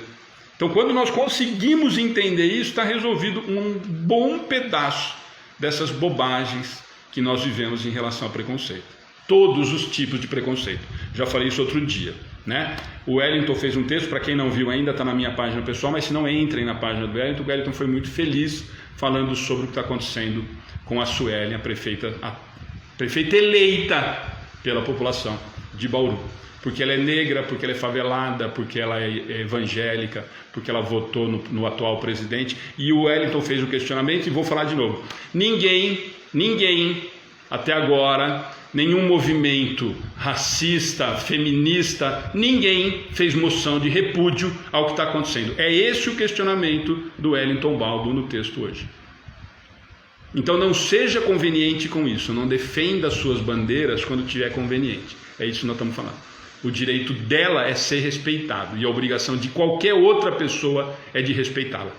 Speaker 2: Então, quando nós conseguimos entender isso, está resolvido um bom pedaço dessas bobagens que nós vivemos em relação ao preconceito. Todos os tipos de preconceito. Já falei isso outro dia, né? O Wellington fez um texto, para quem não viu ainda, está na minha página pessoal, mas se não, entrem na página do Wellington. O Wellington foi muito feliz falando sobre o que está acontecendo com a Suelen, a prefeita eleita pela população de Bauru. Porque ela é negra, porque ela é favelada, porque ela é evangélica, porque ela votou no atual presidente. E o Wellington fez o questionamento, e vou falar de novo. Ninguém, até agora, nenhum movimento racista, feminista, ninguém fez moção de repúdio ao que está acontecendo. É esse o questionamento do Wellington Baldo no texto hoje. Então não seja conveniente com isso, não defenda suas bandeiras quando tiver conveniente. É isso que nós estamos falando. O direito dela é ser respeitado e a obrigação de qualquer outra pessoa é de respeitá-la.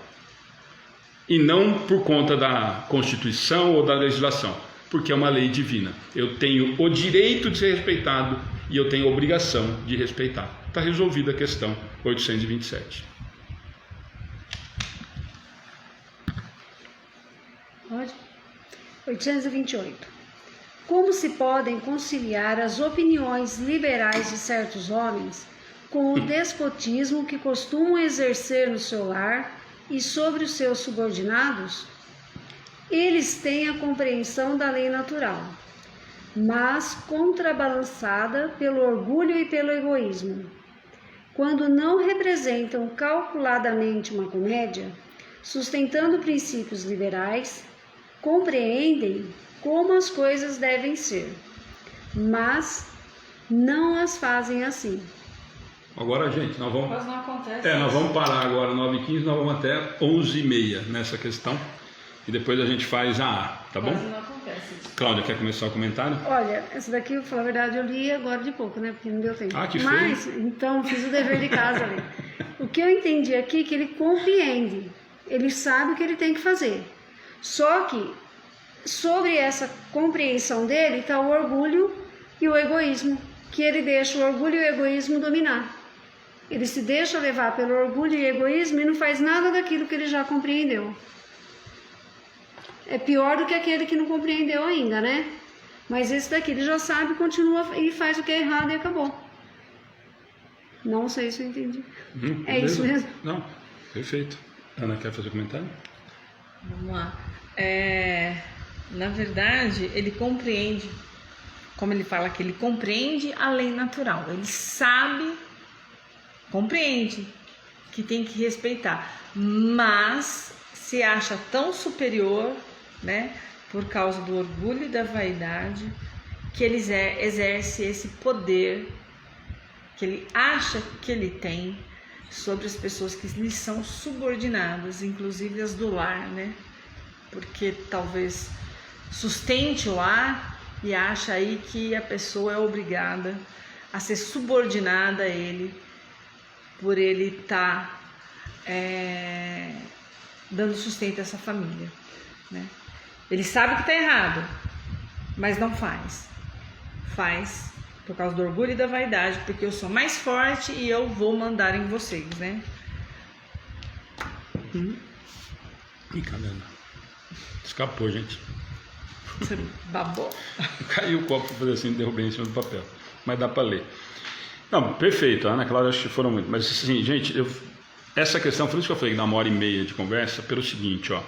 Speaker 2: E não por conta da Constituição ou da legislação, porque é uma lei divina. Eu tenho o direito de ser respeitado e eu tenho a obrigação de respeitar. Está resolvida a questão 827.
Speaker 3: Pode? 828. Como se podem conciliar as opiniões liberais de certos homens com o despotismo que costumam exercer no seu lar e sobre os seus subordinados? Eles têm a compreensão da lei natural, mas contrabalançada pelo orgulho e pelo egoísmo. Quando não representam calculadamente uma comédia, sustentando princípios liberais, compreendem como as coisas devem ser, mas não as fazem assim.
Speaker 2: Agora, gente, nós vamos...
Speaker 1: Mas não acontece.
Speaker 2: Nós vamos parar agora 9h15, nós vamos até 11h30 nessa questão. E depois a gente faz tá bom?
Speaker 1: Mas não acontece isso.
Speaker 2: Cláudia, quer começar o comentário?
Speaker 3: Olha, essa daqui, pra falar a verdade, eu li agora de pouco, né? Porque não deu tempo.
Speaker 2: Que
Speaker 3: Mas, então, fiz o dever de casa ali. O que eu entendi aqui é que ele compreende, ele sabe o que ele tem que fazer. Só que sobre essa compreensão dele está o orgulho e o egoísmo, que ele deixa o orgulho e o egoísmo dominar. Ele se deixa levar pelo orgulho e egoísmo e não faz nada daquilo que ele já compreendeu. É pior do que aquele que não compreendeu ainda, né? Mas esse daqui ele já sabe, continua e faz o que é errado e acabou. Não sei se eu entendi. É isso mesmo?
Speaker 2: Não, perfeito. Ana, quer fazer comentário?
Speaker 1: Vamos lá. Na verdade, ele compreende, como ele fala que ele compreende a lei natural. Ele sabe, compreende que tem que respeitar, mas se acha tão superior, né, por causa do orgulho e da vaidade, que ele exerce esse poder que ele acha que ele tem sobre as pessoas que lhe são subordinadas, inclusive as do lar, né? Porque talvez sustente o lar e acha aí que a pessoa é obrigada a ser subordinada a ele, por ele estar dando sustento a essa família, né? Ele sabe que está errado, mas não faz. Faz por causa do orgulho e da vaidade, porque eu sou mais forte e eu vou mandar em vocês, né?
Speaker 2: Ih, caramba. Escapou, gente.
Speaker 1: Você babou?
Speaker 2: Caiu o copo para fazer assim, derrubei em cima do papel. Mas dá para ler. Não, perfeito, a Ana Cláudia, acho que foram muito. Mas assim, gente, essa questão, por isso que eu falei que dá 1h30 de conversa, pelo seguinte, ó.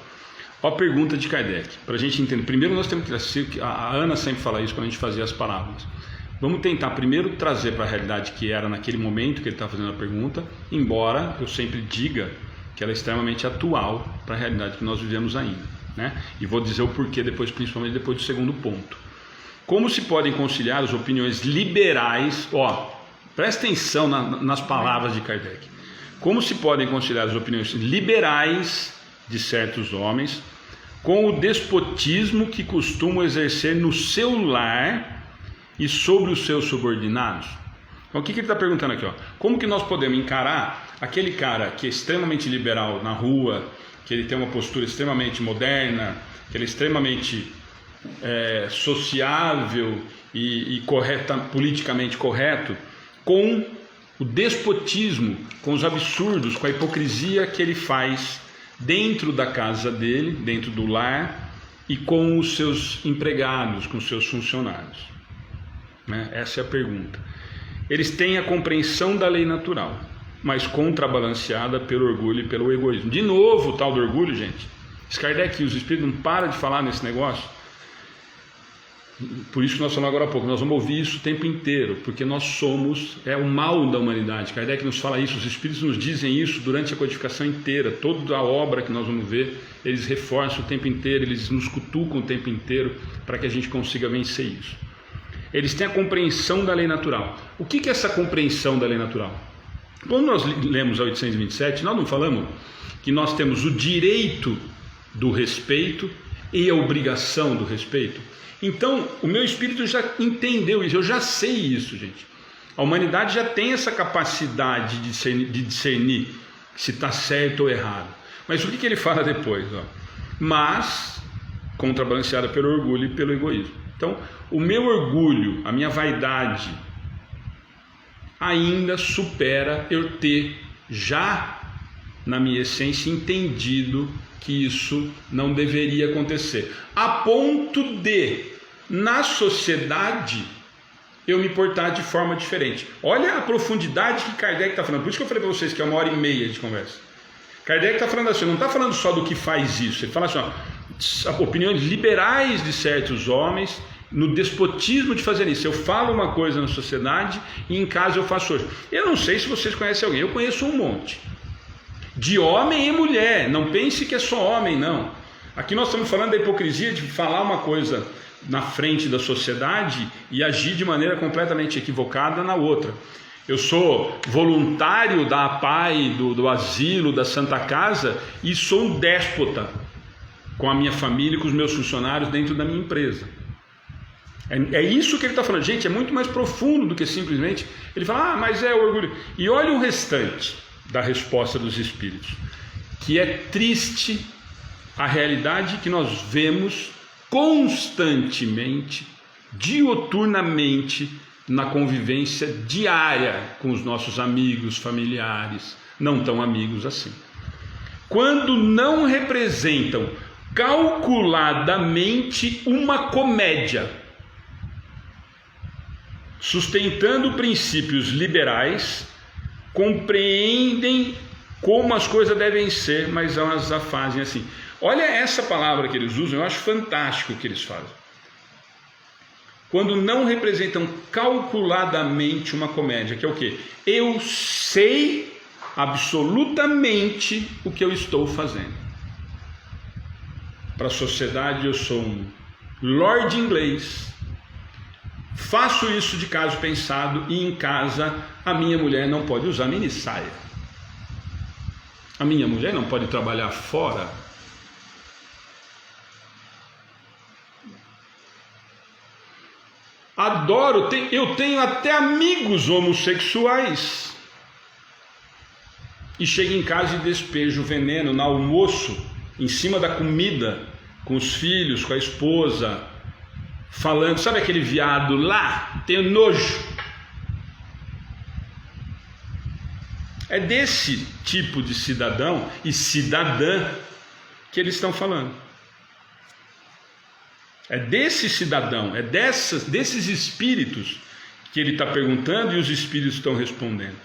Speaker 2: Ó a pergunta de Kardec, para a gente entender. Primeiro nós temos que assistir, a Ana sempre fala isso quando a gente fazia as parábolas. Vamos tentar primeiro trazer para a realidade que era naquele momento que ele está fazendo a pergunta, embora eu sempre diga que ela é extremamente atual para a realidade que nós vivemos ainda, né? E vou dizer o porquê depois, principalmente depois do segundo ponto. Como se podem conciliar as opiniões liberais, ó, presta atenção nas palavras de Kardec. Como se podem conciliar as opiniões liberais de certos homens com o despotismo que costumam exercer no seu lar e sobre os seus subordinados? Então, o que ele está perguntando aqui? Ó? Como que nós podemos encarar aquele cara que é extremamente liberal na rua, que ele tem uma postura extremamente moderna, que ele é extremamente sociável e politicamente correto, com o despotismo, com os absurdos, com a hipocrisia que ele faz dentro da casa dele, dentro do lar, e com os seus empregados, com os seus funcionários? Né? Essa é a pergunta. Eles têm a compreensão da lei natural, mas contrabalanceada pelo orgulho e pelo egoísmo. De novo, o tal do orgulho, gente. Esse Kardec e os espíritos não param de falar nesse negócio. Por isso que nós falamos agora há pouco, nós vamos ouvir isso o tempo inteiro, porque nós somos, é o mal da humanidade. Kardec nos fala isso, os espíritos nos dizem isso durante a codificação inteira. Toda a obra que nós vamos ver, eles reforçam o tempo inteiro, eles nos cutucam o tempo inteiro para que a gente consiga vencer isso. Eles têm a compreensão da lei natural. O que é essa compreensão da lei natural? Quando nós lemos a 827, nós não falamos que nós temos o direito do respeito e a obrigação do respeito? Então, o meu espírito já entendeu isso, eu já sei isso, gente. A humanidade já tem essa capacidade de discernir se está certo ou errado. Mas o que ele fala depois? Ó? Mas, contrabalanceada pelo orgulho e pelo egoísmo. Então, o meu orgulho, a minha vaidade, ainda supera eu ter já, na minha essência, entendido que isso não deveria acontecer. A ponto de, na sociedade, eu me portar de forma diferente. Olha a profundidade que Kardec está falando. Por isso que eu falei para vocês que é 1h30 de conversa. Kardec está falando assim, não está falando só do que faz isso. Ele fala assim, ó, opiniões liberais de certos homens no despotismo de fazer isso. Eu falo uma coisa na sociedade e em casa eu faço outra. Eu não sei se vocês conhecem alguém, eu conheço um monte. De homem e mulher, não pense que é só homem, não. Aqui nós estamos falando da hipocrisia de falar uma coisa na frente da sociedade e agir de maneira completamente equivocada na outra. Eu sou voluntário da APAI, do asilo, da Santa Casa e sou um déspota com a minha família e com os meus funcionários dentro da minha empresa. É isso que ele está falando. Gente, é muito mais profundo do que simplesmente ele fala, mas é o orgulho. E olha o restante da resposta dos espíritos, que é triste a realidade que nós vemos constantemente, diuturnamente, na convivência diária com os nossos amigos, familiares, não tão amigos assim. Quando não representam calculadamente uma comédia, sustentando princípios liberais, compreendem como as coisas devem ser, mas elas a fazem assim. Olha essa palavra que eles usam, eu acho fantástico o que eles fazem. Quando não representam calculadamente uma comédia, que é o quê? Eu sei absolutamente o que eu estou fazendo. Para a sociedade eu sou um lord inglês, faço isso de caso pensado, e em casa a minha mulher não pode usar mini saia, a minha mulher não pode trabalhar fora. Adoro, eu tenho até amigos homossexuais, e chego em casa e despejo veneno no almoço, em cima da comida, com os filhos, com a esposa, falando, sabe aquele viado lá? Tenho nojo. É desse tipo de cidadão e cidadã que eles estão falando. É desse cidadão, é desses espíritos que ele está perguntando, e os espíritos estão respondendo.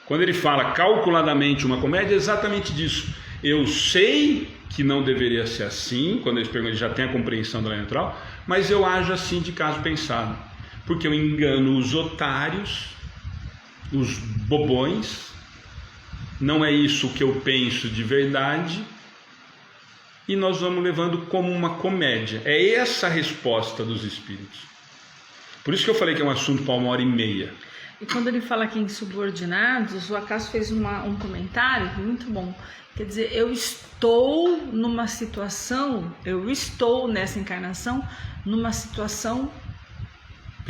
Speaker 2: Quando ele fala calculadamente uma comédia, é exatamente disso. Eu sei que não deveria ser assim, quando eles perguntam, ele já tem a compreensão da lei natural, mas eu ajo assim de caso pensado, porque eu engano os otários, os bobões, não é isso que eu penso de verdade, e nós vamos levando como uma comédia. É essa a resposta dos espíritos. Por isso que eu falei que é um assunto para 1h30.
Speaker 1: E quando ele fala aqui em subordinados, o Acaso fez um comentário muito bom. Quer dizer, eu estou numa situação, eu estou nessa encarnação, numa situação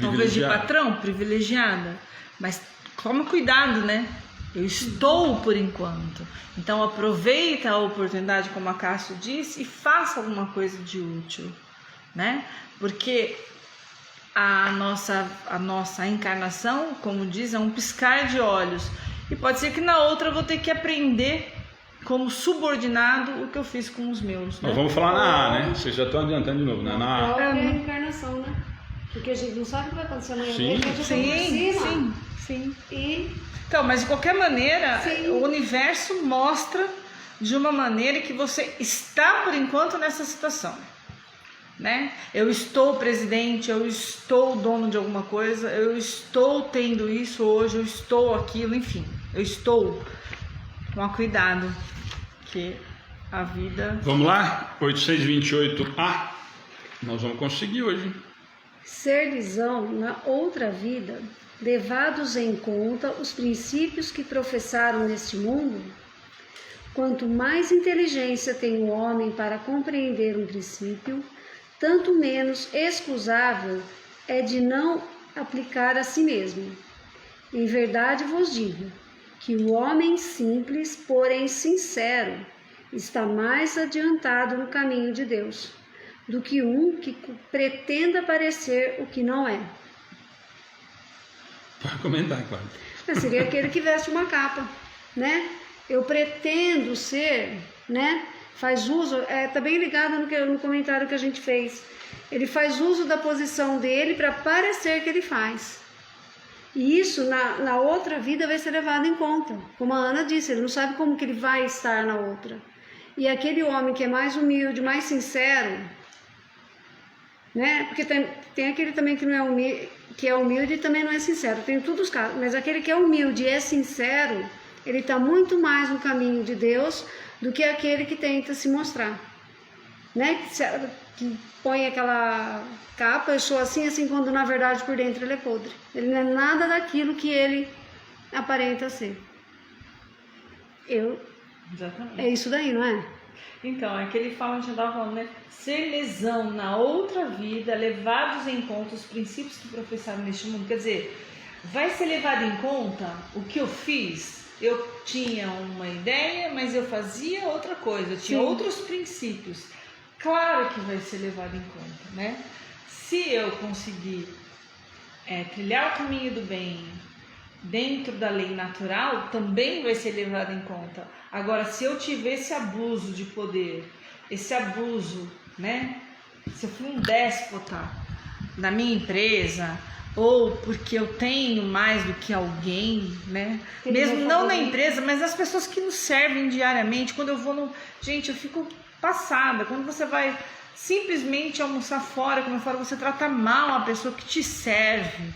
Speaker 1: talvez de patrão, privilegiada. Mas toma cuidado, né? Eu estou por enquanto. Então aproveita a oportunidade, como a Cássio disse, e faça alguma coisa de útil, né? Porque a nossa encarnação, como diz, é um piscar de olhos. E pode ser que na outra eu vou ter que aprender como subordinado o que eu fiz com os meus, né?
Speaker 2: Nós vamos falar na A, né? Vocês já estão adiantando de novo, né? Na A.
Speaker 3: É a encarnação, né? Porque a gente não sabe o que vai acontecer amanhã.
Speaker 1: Sim. Então, mas de qualquer maneira, o universo mostra de uma maneira que você está, por enquanto, nessa situação, né? Eu estou presidente, eu estou dono de alguma coisa, eu estou tendo isso hoje, eu estou aquilo, enfim, eu estou. Toma cuidado, que a vida...
Speaker 2: Vamos lá? 828A. Nós vamos conseguir hoje.
Speaker 3: Ser-lhes-ão na outra vida, levados em conta os princípios que professaram neste mundo? Quanto mais inteligência tem o homem para compreender um princípio, tanto menos excusável é de não aplicar a si mesmo. Em verdade vos digo que o homem simples, porém sincero, está mais adiantado no caminho de Deus do que um que pretenda parecer o que não é.
Speaker 2: Pode comentar, claro.
Speaker 3: Seria aquele que veste uma capa, né? Eu pretendo ser, né? Faz uso, tá bem ligado no comentário que a gente fez. Ele faz uso da posição dele para parecer que ele faz. E isso na outra vida vai ser levado em conta. Como a Ana disse, ele não sabe como que ele vai estar na outra. E aquele homem que é mais humilde, mais sincero, né? Porque tem aquele também que não é humilde, que é humilde e também não é sincero. Tem todos os casos, mas aquele que é humilde e é sincero, ele está muito mais no caminho de Deus do que aquele que tenta se mostrar, né? Que põe aquela capa, eu sou assim, quando na verdade por dentro ele é podre. Ele não é nada daquilo que ele aparenta ser.
Speaker 1: Exatamente.
Speaker 3: É isso daí, não é?
Speaker 1: Então, é que ele fala, a gente estava falando, né? Ser-lhes-ão na outra vida, levados em conta os princípios que professaram neste mundo. Quer dizer, vai ser levado em conta o que eu fiz? eu tinha uma ideia, mas eu fazia outra coisa, eu tinha
Speaker 3: Sim.
Speaker 1: outros princípios. Claro que vai ser levado em conta, né? Se eu conseguir trilhar o caminho do bem dentro da lei natural, também vai ser levado em conta. Agora, se eu tiver esse abuso de poder, esse abuso, né? Se eu fui um déspota da minha empresa, ou porque eu tenho mais do que alguém, né? Mesmo não na empresa, mas nas pessoas que nos servem diariamente. Quando eu vou no... Gente, eu fico passada. Quando você vai simplesmente almoçar fora, comer fora, você trata mal a pessoa que te serve,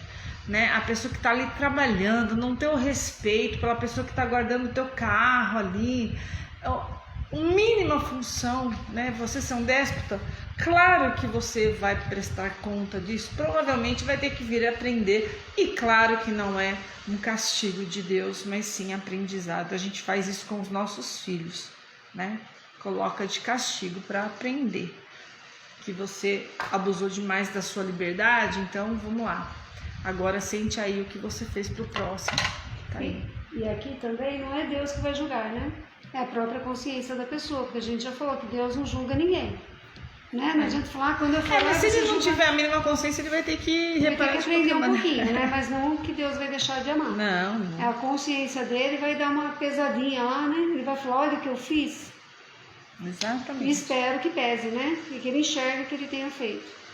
Speaker 1: né? A pessoa que está ali trabalhando, não tem o respeito pela pessoa que está guardando o teu carro ali. Mínima função, né? Você ser um déspota, claro que você vai prestar conta disso, provavelmente vai ter que vir aprender, e claro que não é um castigo de Deus, mas sim aprendizado. A gente faz isso com os nossos filhos, né? Coloca de castigo para aprender que você abusou demais da sua liberdade, então vamos lá. Agora sente aí o que você fez pro próximo. Tá aí.
Speaker 3: E aqui também não é Deus que vai julgar, né? É a própria consciência da pessoa, porque a gente já falou que Deus não julga ninguém. Né? Não adianta falar, quando eu falar...
Speaker 1: mas se ele não tiver a mínima consciência, ele vai ter que reparar
Speaker 3: de aprender um pouquinho, né? Mas não que Deus vai deixar de amar.
Speaker 1: Não.
Speaker 3: É a consciência dele, vai dar uma pesadinha lá, né? Ele vai falar, olha o que eu fiz.
Speaker 1: Exatamente.
Speaker 3: E espero que pese, né? E que ele enxergue o que ele tenha feito.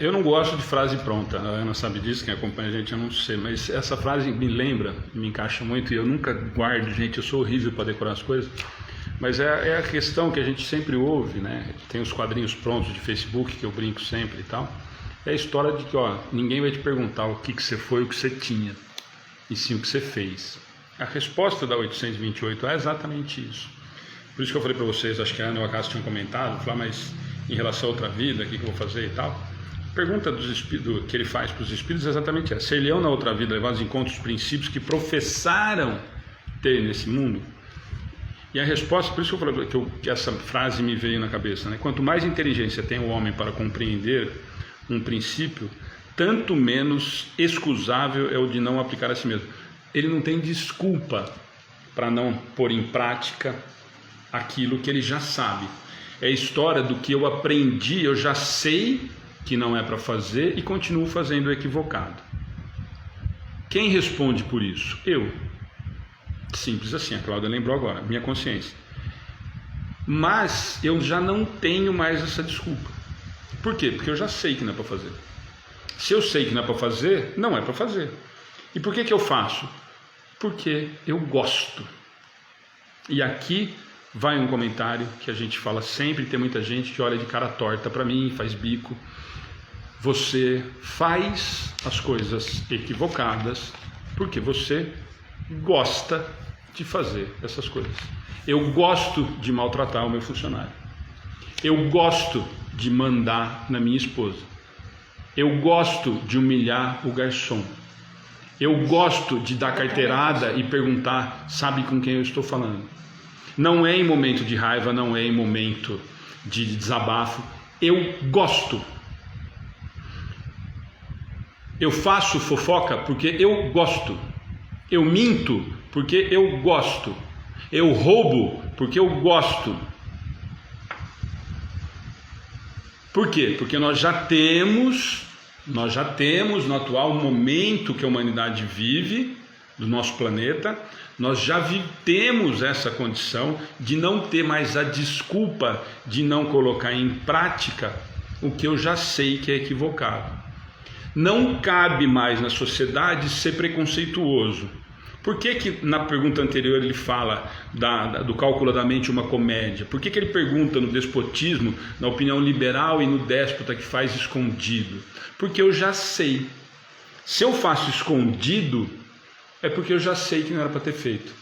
Speaker 2: Eu não gosto de frase pronta, a Ana sabe disso, quem acompanha a gente eu não sei, mas essa frase me lembra, me encaixa muito, e eu nunca guardo, gente, eu sou horrível para decorar as coisas, mas é a questão que a gente sempre ouve, né? Tem os quadrinhos prontos de Facebook que eu brinco sempre e tal, é a história de que, ninguém vai te perguntar o que você foi, o que você tinha, e sim o que você fez. A resposta da 828 é exatamente isso. Por isso que eu falei para vocês, acho que a Ana e o Acácio tinham comentado, falar, mas em relação a outra vida, o que eu vou fazer e tal. A pergunta que ele faz para os espíritos é exatamente essa: ser-lhe-ão na outra vida levados em conta os princípios que professaram ter nesse mundo? E a resposta, por isso que eu falei que essa frase me veio na cabeça, né? Quanto mais inteligência tem o homem para compreender um princípio, tanto menos excusável é o de não aplicar a si mesmo. Ele não tem desculpa para não pôr em prática aquilo que ele já sabe. É a história do que eu aprendi, eu já sei que não é para fazer e continuo fazendo equivocado. Quem responde por isso? Eu. Simples assim, a Cláudia lembrou agora, minha consciência. Mas eu já não tenho mais essa desculpa. Por quê? Porque eu já sei que não é para fazer. Se eu sei que não é para fazer, não é para fazer. E por que eu faço? Porque eu gosto. E aqui vai um comentário que a gente fala sempre, tem muita gente que olha de cara torta para mim, faz bico. Você faz as coisas equivocadas porque você gosta de fazer essas coisas. Eu gosto de maltratar o meu funcionário. Eu gosto de mandar na minha esposa. Eu gosto de humilhar o garçom. Eu gosto de dar carteirada e perguntar, sabe com quem eu estou falando? Não é em momento de raiva, não é em momento de desabafo. Eu gosto. Eu faço fofoca porque eu gosto. Eu minto porque eu gosto. Eu roubo porque eu gosto. Por quê? Porque nós já temos no atual momento que a humanidade vive, do nosso planeta, nós já temos essa condição de não ter mais a desculpa de não colocar em prática o que eu já sei que é equivocado. Não cabe mais na sociedade ser preconceituoso. Por que na pergunta anterior ele fala do cálculo da mente uma comédia? Por que ele pergunta no despotismo, na opinião liberal e no déspota que faz escondido? Porque eu já sei. Se eu faço escondido, é porque eu já sei que não era para ter feito.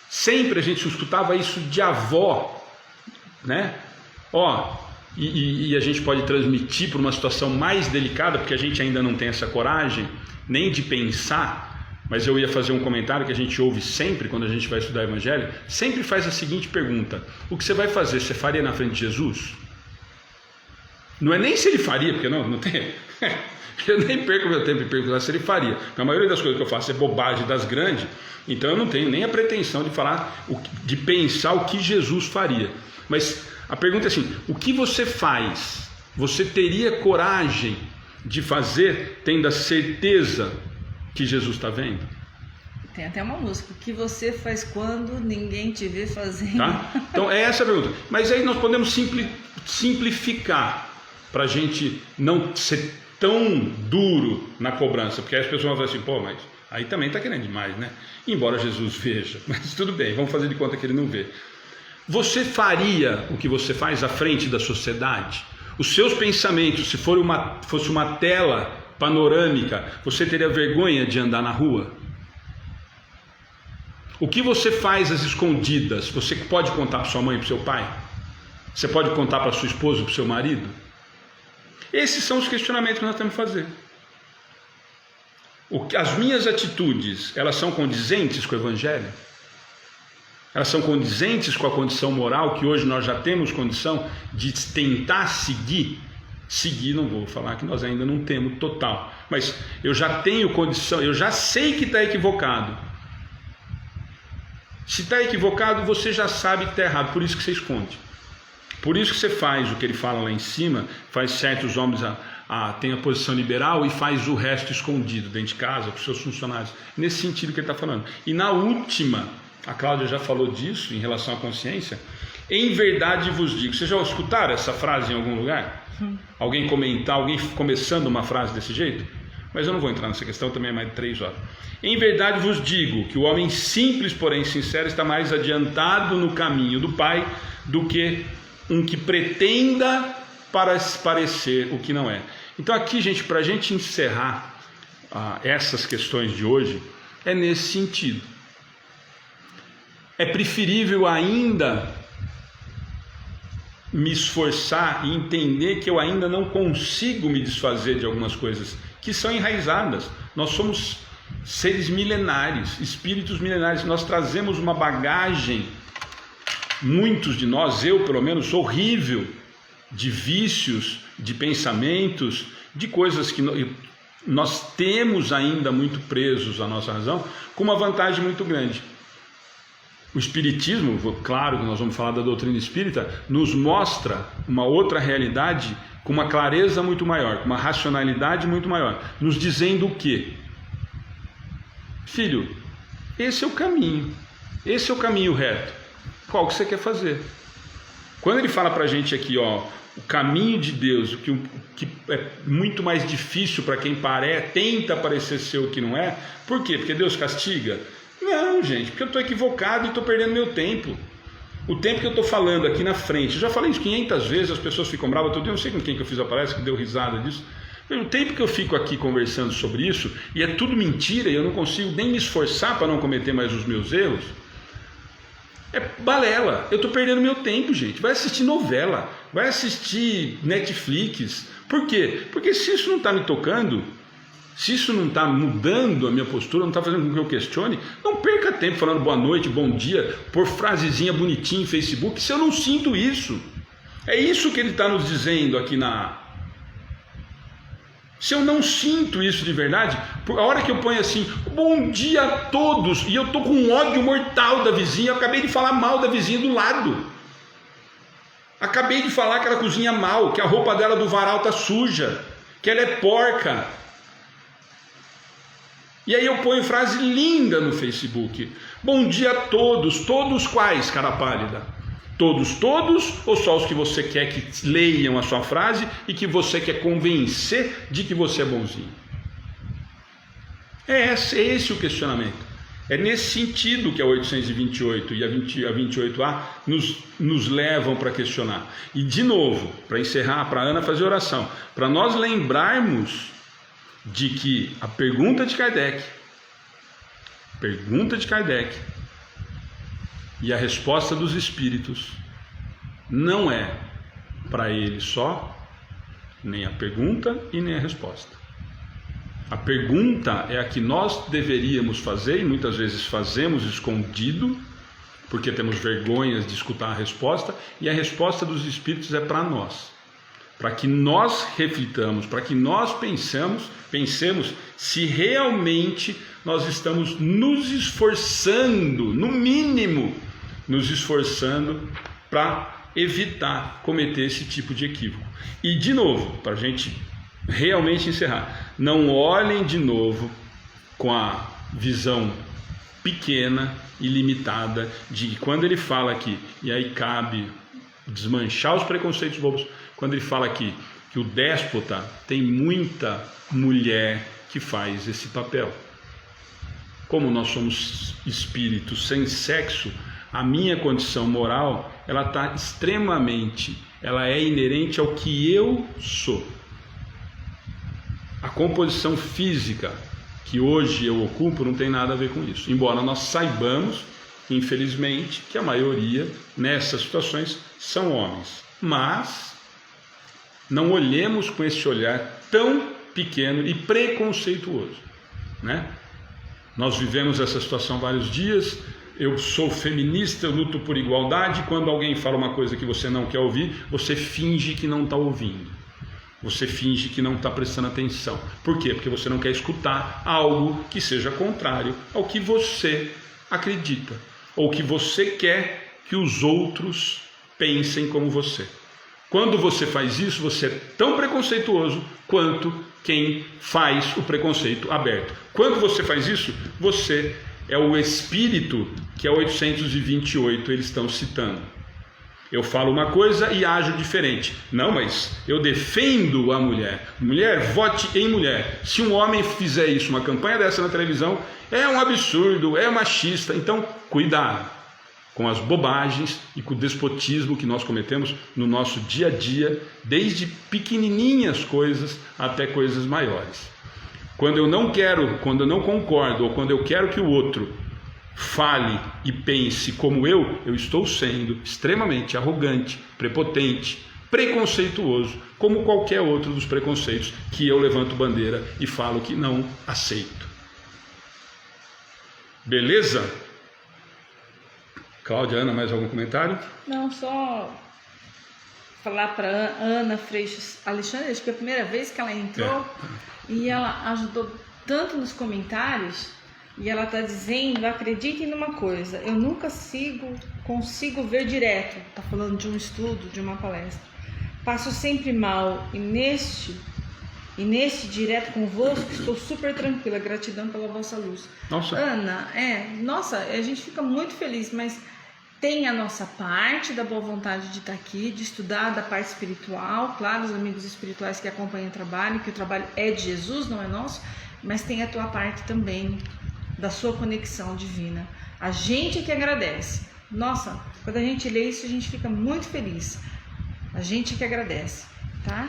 Speaker 2: Sempre a gente escutava isso de avó, né? E a gente pode transmitir para uma situação mais delicada, porque a gente ainda não tem essa coragem nem de pensar, mas eu ia fazer um comentário que a gente ouve sempre quando a gente vai estudar Evangelho, sempre faz a seguinte pergunta: o que você vai fazer, você faria na frente de Jesus? Não é nem se ele faria, porque não tem, Eu nem perco meu tempo em perguntar se ele faria. Porque a maioria das coisas que eu faço é bobagem das grandes, então eu não tenho nem a pretensão de falar, de pensar o que Jesus faria. Mas a pergunta é assim: o que você faz? Você teria coragem de fazer, tendo a certeza que Jesus está vendo?
Speaker 1: Tem até uma música: o que você faz quando ninguém te vê fazendo?
Speaker 2: Tá? Então é essa a pergunta. Mas aí nós podemos simplificar para a gente não ser tão duro na cobrança, porque aí as pessoas vão falar assim: pô, mas aí também está querendo demais, né? Embora Jesus veja, mas tudo bem, vamos fazer de conta que ele não vê. Você faria o que você faz à frente da sociedade? Os seus pensamentos, se fosse uma tela panorâmica, você teria vergonha de andar na rua? O que você faz às escondidas, você pode contar para sua mãe e para seu pai? Você pode contar para sua esposa e para o seu marido? Esses são os questionamentos que nós temos que fazer. As minhas atitudes, elas são condizentes com o Evangelho? Elas são condizentes com a condição moral que hoje nós já temos condição de tentar seguir? Seguir, não vou falar que nós ainda não temos total, mas eu já tenho condição, eu já sei que está equivocado. Se está equivocado, você já sabe que está errado, por isso que você esconde. Por isso que você faz o que ele fala lá em cima, faz certos homens tem a posição liberal e faz o resto escondido dentro de casa, com seus funcionários. Nesse sentido que ele está falando. E na última, a Cláudia já falou disso em relação à consciência. Em verdade vos digo. Vocês já escutaram essa frase em algum lugar? Alguém comentar, alguém começando uma frase desse jeito? Mas eu não vou entrar nessa questão, também é mais de 3 horas. Em verdade vos digo que o homem simples, porém sincero, está mais adiantado no caminho do Pai do que um que pretenda parecer o que não é. Então aqui, gente, para a gente encerrar essas questões de hoje, é nesse sentido. É preferível ainda me esforçar e entender que eu ainda não consigo me desfazer de algumas coisas que são enraizadas. Nós somos seres milenares, espíritos milenares, nós trazemos uma bagagem, muitos de nós, eu pelo menos, horrível, de vícios, de pensamentos, de coisas que nós temos ainda muito presos à nossa razão, com uma vantagem muito grande. O Espiritismo, claro que nós vamos falar da doutrina espírita, nos mostra uma outra realidade com uma clareza muito maior, com uma racionalidade muito maior, nos dizendo o quê? Filho, esse é o caminho reto. Qual que você quer fazer? Quando ele fala para a gente aqui, ó, o caminho de Deus, que é muito mais difícil para quem tenta parecer ser o que não é, por quê? Porque Deus castiga? Não, gente, porque eu estou equivocado e estou perdendo meu tempo. O tempo que eu estou falando aqui na frente, eu já falei isso 500 vezes, as pessoas ficam bravas, eu não sei com quem que eu fiz a palestra, que deu risada disso. O tempo que eu fico aqui conversando sobre isso, e é tudo mentira, e eu não consigo nem me esforçar para não cometer mais os meus erros, é balela. Eu estou perdendo meu tempo, gente. Vai assistir novela, vai assistir Netflix. Por quê? Porque se isso não está me tocando, se isso não está mudando a minha postura, não está fazendo com que eu questione, não perca tempo falando boa noite, bom dia, por frasezinha bonitinha em Facebook, se eu não sinto isso. É isso que ele está nos dizendo aqui Se eu não sinto isso de verdade, a hora que eu ponho assim, bom dia a todos, e eu estou com um ódio mortal da vizinha, eu acabei de falar mal da vizinha do lado. Acabei de falar que ela cozinha mal, que a roupa dela do varal está suja, que ela é porca. E aí eu ponho frase linda no Facebook. Bom dia a todos. Todos quais, cara pálida? Todos, ou só os que você quer que leiam a sua frase e que você quer convencer de que você é bonzinho? É esse o questionamento. É nesse sentido que a 828 e a 28A nos levam para questionar. E de novo, para encerrar, para a Ana fazer oração, para nós lembrarmos de que a pergunta de Kardec e a resposta dos espíritos não é para ele só, nem a pergunta e nem a resposta. A pergunta é a que nós deveríamos fazer e muitas vezes fazemos escondido, porque temos vergonhas de escutar a resposta, e a resposta dos espíritos é para nós. para que nós reflitamos, para que nós pensemos se realmente nós estamos nos esforçando, no mínimo, nos esforçando para evitar cometer esse tipo de equívoco. E de novo, para a gente realmente encerrar, não olhem de novo com a visão pequena e limitada de que quando ele fala aqui, e aí cabe desmanchar os preconceitos bobos, quando ele fala aqui que o déspota tem muita mulher que faz esse papel. Como nós somos espíritos sem sexo, a minha condição moral, ela está extremamente, ela é inerente ao que eu sou. A composição física que hoje eu ocupo não tem nada a ver com isso. Embora nós saibamos, infelizmente, que a maioria nessas situações são homens. Mas não olhemos com esse olhar tão pequeno e preconceituoso, né? Nós vivemos essa situação há vários dias. Eu sou feminista, eu luto por igualdade. Quando alguém fala uma coisa que você não quer ouvir, você finge que não está ouvindo. Você finge que não está prestando atenção. Por quê? Porque você não quer escutar algo que seja contrário ao que você acredita, ou que você quer que os outros pensem como você. Quando você faz isso, você é tão preconceituoso quanto quem faz o preconceito aberto. Quando você faz isso, você é o espírito que é 828 eles estão citando. Eu falo uma coisa e ajo diferente. Não, mas eu defendo a mulher. Mulher, vote em mulher. Se um homem fizer isso, uma campanha dessa na televisão, é um absurdo, é machista. Então, cuidado com as bobagens e com o despotismo que nós cometemos no nosso dia a dia, desde pequenininhas coisas até coisas maiores. Quando eu não quero, quando eu não concordo, ou quando eu quero que o outro fale e pense como eu estou sendo extremamente arrogante, prepotente, preconceituoso, como qualquer outro dos preconceitos que eu levanto bandeira e falo que não aceito. Beleza? Cláudia, Ana, mais algum comentário?
Speaker 1: Não, só falar para Ana Freixo Alexandre, acho que é a primeira vez que ela entrou e ela ajudou tanto nos comentários. E ela está dizendo, acreditem numa coisa, eu nunca consigo ver direto, está falando de um estudo, de uma palestra, passo sempre mal, e neste direto convosco estou super tranquila, gratidão pela vossa luz.
Speaker 2: Nossa.
Speaker 1: Ana, a gente fica muito feliz, mas tem a nossa parte da boa vontade de estar aqui, de estudar da parte espiritual, claro, os amigos espirituais que acompanham o trabalho, que o trabalho é de Jesus, não é nosso, mas tem a tua parte também, da sua conexão divina. A gente é que agradece. Nossa, quando a gente lê isso, a gente fica muito feliz. A gente é que agradece, tá?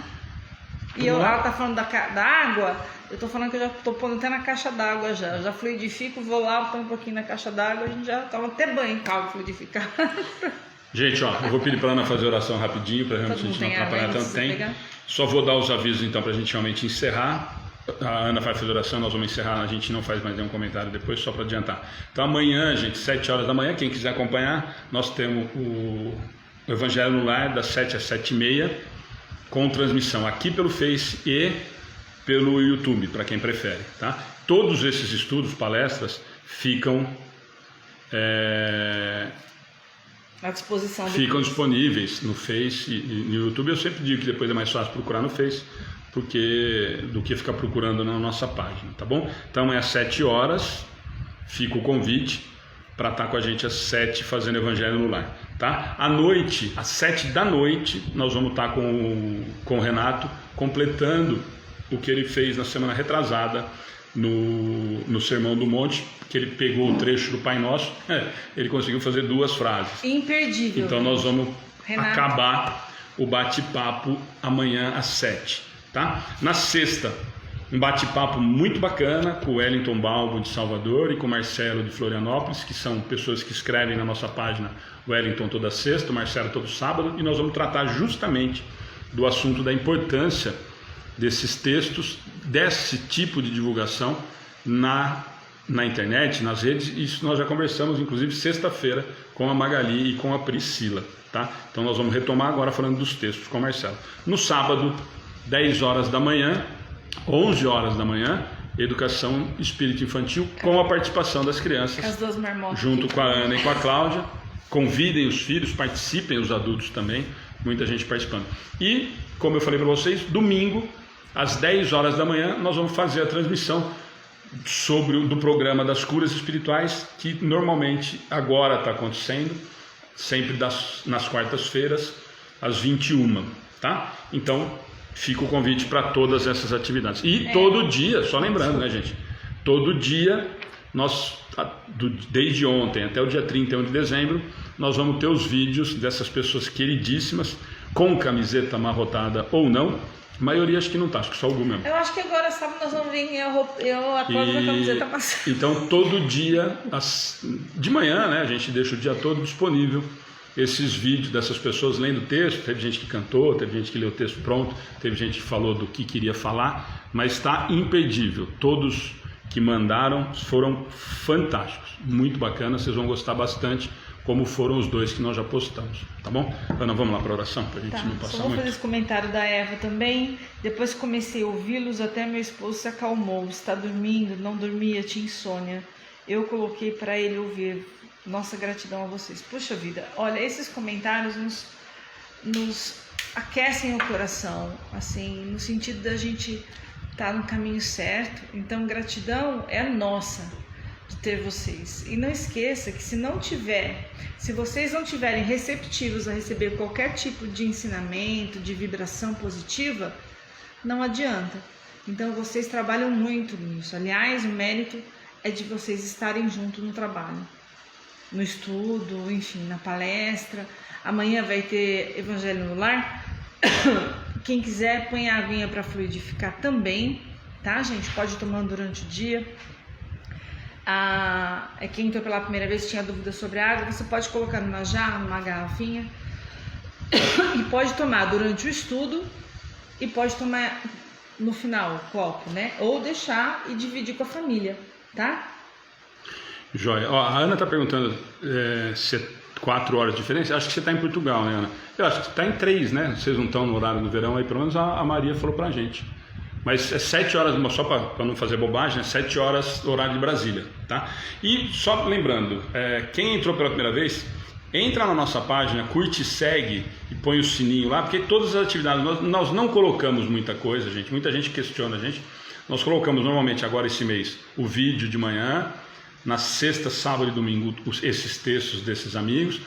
Speaker 1: E ela tá falando da água, eu tô falando que eu já tô pondo até na caixa d'água já. Eu já fluidifico, vou lá, põe um pouquinho na caixa d'água, a gente já toma até banho em calma fluidificar.
Speaker 2: Gente, ó, eu vou pedir para Ana fazer oração rapidinho, para realmente a gente não atrapalhar tanto tempo. Só vou dar os avisos então para a gente realmente encerrar. A Ana vai fazer oração, nós vamos encerrar, a gente não faz mais nenhum comentário depois, só para adiantar. Então amanhã, gente, 7 horas da manhã, quem quiser acompanhar, nós temos o Evangelho no Lar, das 7 às 7h30, com transmissão aqui pelo Face e pelo YouTube, para quem prefere, tá? Todos esses estudos, palestras, ficam
Speaker 1: à disposição.
Speaker 2: Ficam disponíveis no Face e no YouTube. Eu sempre digo que depois é mais fácil procurar no Face, do que ficar procurando na nossa página, tá bom? Então é às 7 horas, fica o convite para estar com a gente às 7 fazendo Evangelho no Lar, tá? À noite, às 7 da noite, nós vamos estar com o Renato completando o que ele fez na semana retrasada no Sermão do Monte, que ele pegou o trecho do Pai Nosso, ele conseguiu fazer 2 frases.
Speaker 1: Imperdível.
Speaker 2: Então nós vamos
Speaker 1: Renato.
Speaker 2: Acabar o bate-papo amanhã às 7. Tá? Na sexta, um bate-papo muito bacana com o Wellington Balbo de Salvador e com o Marcelo de Florianópolis, que são pessoas que escrevem na nossa página, o Wellington toda sexta, o Marcelo todo sábado, e nós vamos tratar justamente do assunto da importância desses textos, desse tipo de divulgação na internet, nas redes, isso nós já conversamos, inclusive sexta-feira, com a Magali e com a Priscila, tá? Então nós vamos retomar agora falando dos textos com o Marcelo. No sábado, 10 horas da manhã, 11 horas da manhã, Educação Espírita Infantil, com a participação das crianças,
Speaker 1: as duas marmotas,
Speaker 2: junto com a Ana e com a Cláudia. Convidem os filhos, participem os adultos também, muita gente participando. E, como eu falei para vocês, domingo, às 10 horas da manhã, nós vamos fazer a transmissão do programa das curas espirituais, que normalmente agora está acontecendo, sempre nas quartas-feiras, às 21, tá? Então, fica o convite para todas essas atividades. E todo dia, só lembrando, né, gente? Todo dia, desde ontem até o dia 31 de dezembro, nós vamos ter os vídeos dessas pessoas queridíssimas, com camiseta amarrotada ou não. A maioria acho que não tá, acho que só o Gu mesmo.
Speaker 1: Eu acho que agora sábado nós vamos vir eu acordo com a camiseta amassada.
Speaker 2: Então todo dia, de manhã, né, a gente deixa o dia todo disponível esses vídeos dessas pessoas lendo texto. Teve gente que cantou, teve gente que leu o texto pronto, teve gente que falou do que queria falar, mas está imperdível. Todos que mandaram foram fantásticos, muito bacana, vocês vão gostar bastante, como foram os 2 que nós já postamos, tá bom? Ana, vamos lá para a oração, para a gente não passar
Speaker 1: só vou
Speaker 2: muito.
Speaker 1: fazer esse comentário da Eva também. Depois que comecei a ouvi-los, até meu esposo se acalmou. Está dormindo, não dormia, tinha insônia. Eu coloquei para ele ouvir. Nossa gratidão a vocês. Puxa vida, olha, esses comentários nos aquecem o coração, assim, no sentido da gente estar no caminho certo. Então, gratidão é nossa de ter vocês. E não esqueça que se vocês não tiverem receptivos a receber qualquer tipo de ensinamento, de vibração positiva, não adianta. Então vocês trabalham muito nisso. Aliás, o mérito é de vocês estarem junto no trabalho, no estudo, enfim, na palestra. Amanhã vai ter Evangelho no Lar. Quem quiser, põe a aguinha para fluidificar também, tá, gente? Pode ir tomando durante o dia. Quem entrou pela primeira vez tinha dúvida sobre a água, você pode colocar numa jarra, numa garrafinha, e pode tomar durante o estudo e pode tomar no final o copo, né? Ou deixar e dividir com a família, tá?
Speaker 2: Joia. Ó, a Ana está perguntando se é 4 horas de diferença. Acho que você está em Portugal, né, Ana? Eu acho que está em 3, né? Vocês não estão no horário do verão aí, pelo menos a Maria falou pra gente. Mas é 7 horas, só para não fazer bobagem, é 7 horas horário de Brasília, tá? E só lembrando, quem entrou pela primeira vez, entra na nossa página, curte, segue e põe o sininho lá, porque todas as atividades, nós não colocamos muita coisa, gente, muita gente questiona a gente. Nós colocamos normalmente agora esse mês o vídeo de manhã, na sexta, sábado e domingo, esses textos desses amigos,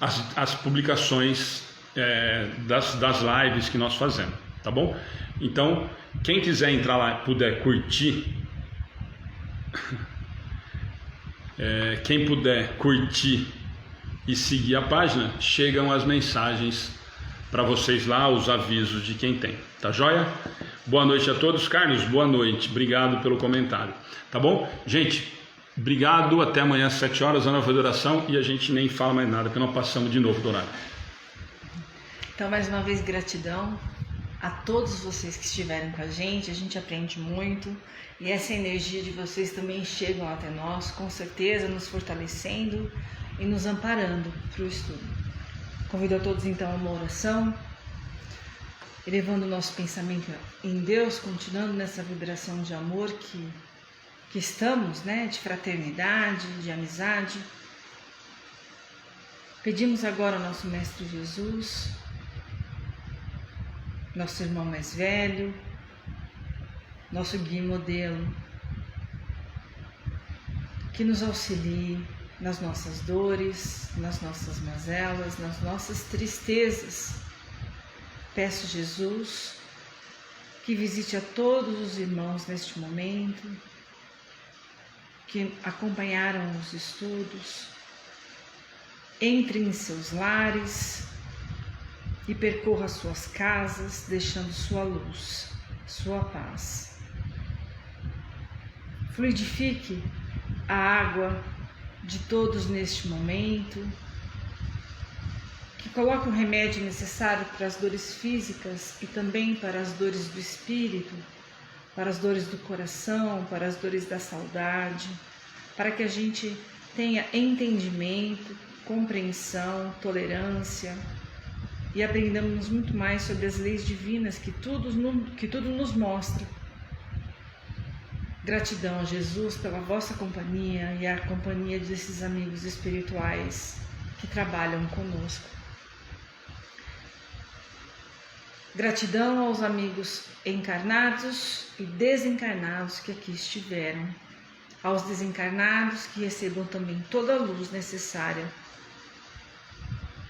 Speaker 2: as publicações das lives que nós fazemos, tá bom? Então, quem quiser entrar lá e puder curtir, quem puder curtir e seguir a página, chegam as mensagens para vocês lá, os avisos de quem tem, tá joia? Boa noite a todos. Carlos, boa noite, obrigado pelo comentário, tá bom? Gente, obrigado, até amanhã às 7 horas, a nova oração, e a gente nem fala mais nada, porque nós passamos de novo do horário.
Speaker 1: Então, mais uma vez, gratidão a todos vocês que estiveram com a gente aprende muito, e essa energia de vocês também chegam até nós, com certeza, nos fortalecendo e nos amparando para o estudo. Convido a todos então a uma oração, elevando o nosso pensamento em Deus, continuando nessa vibração de amor que estamos, né, de fraternidade, de amizade. Pedimos agora ao nosso Mestre Jesus, nosso irmão mais velho, nosso guia e modelo, que nos auxilie nas nossas dores, nas nossas mazelas, nas nossas tristezas. Peço, Jesus, que visite a todos os irmãos neste momento, que acompanharam os estudos, entre em seus lares e percorra suas casas, deixando sua luz, sua paz. Fluidifique a água de todos neste momento, que coloque o remédio necessário para as dores físicas e também para as dores do espírito, para as dores do coração, para as dores da saudade, para que a gente tenha entendimento, compreensão, tolerância e aprendamos muito mais sobre as leis divinas que tudo nos mostra. Gratidão a Jesus pela vossa companhia e a companhia desses amigos espirituais que trabalham conosco. Gratidão aos amigos encarnados e desencarnados que aqui estiveram. Aos desencarnados que recebam também toda a luz necessária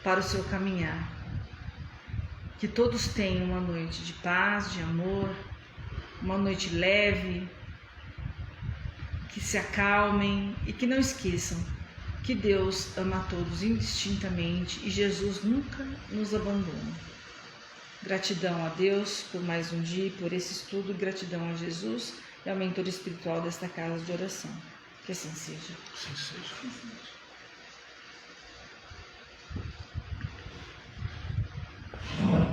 Speaker 1: para o seu caminhar. Que todos tenham uma noite de paz, de amor, uma noite leve, que se acalmem e que não esqueçam que Deus ama a todos indistintamente e Jesus nunca nos abandona. Gratidão a Deus por mais um dia e por esse estudo, gratidão a Jesus e ao mentor espiritual desta casa de oração. Que assim seja.
Speaker 2: Assim seja.
Speaker 1: Assim seja.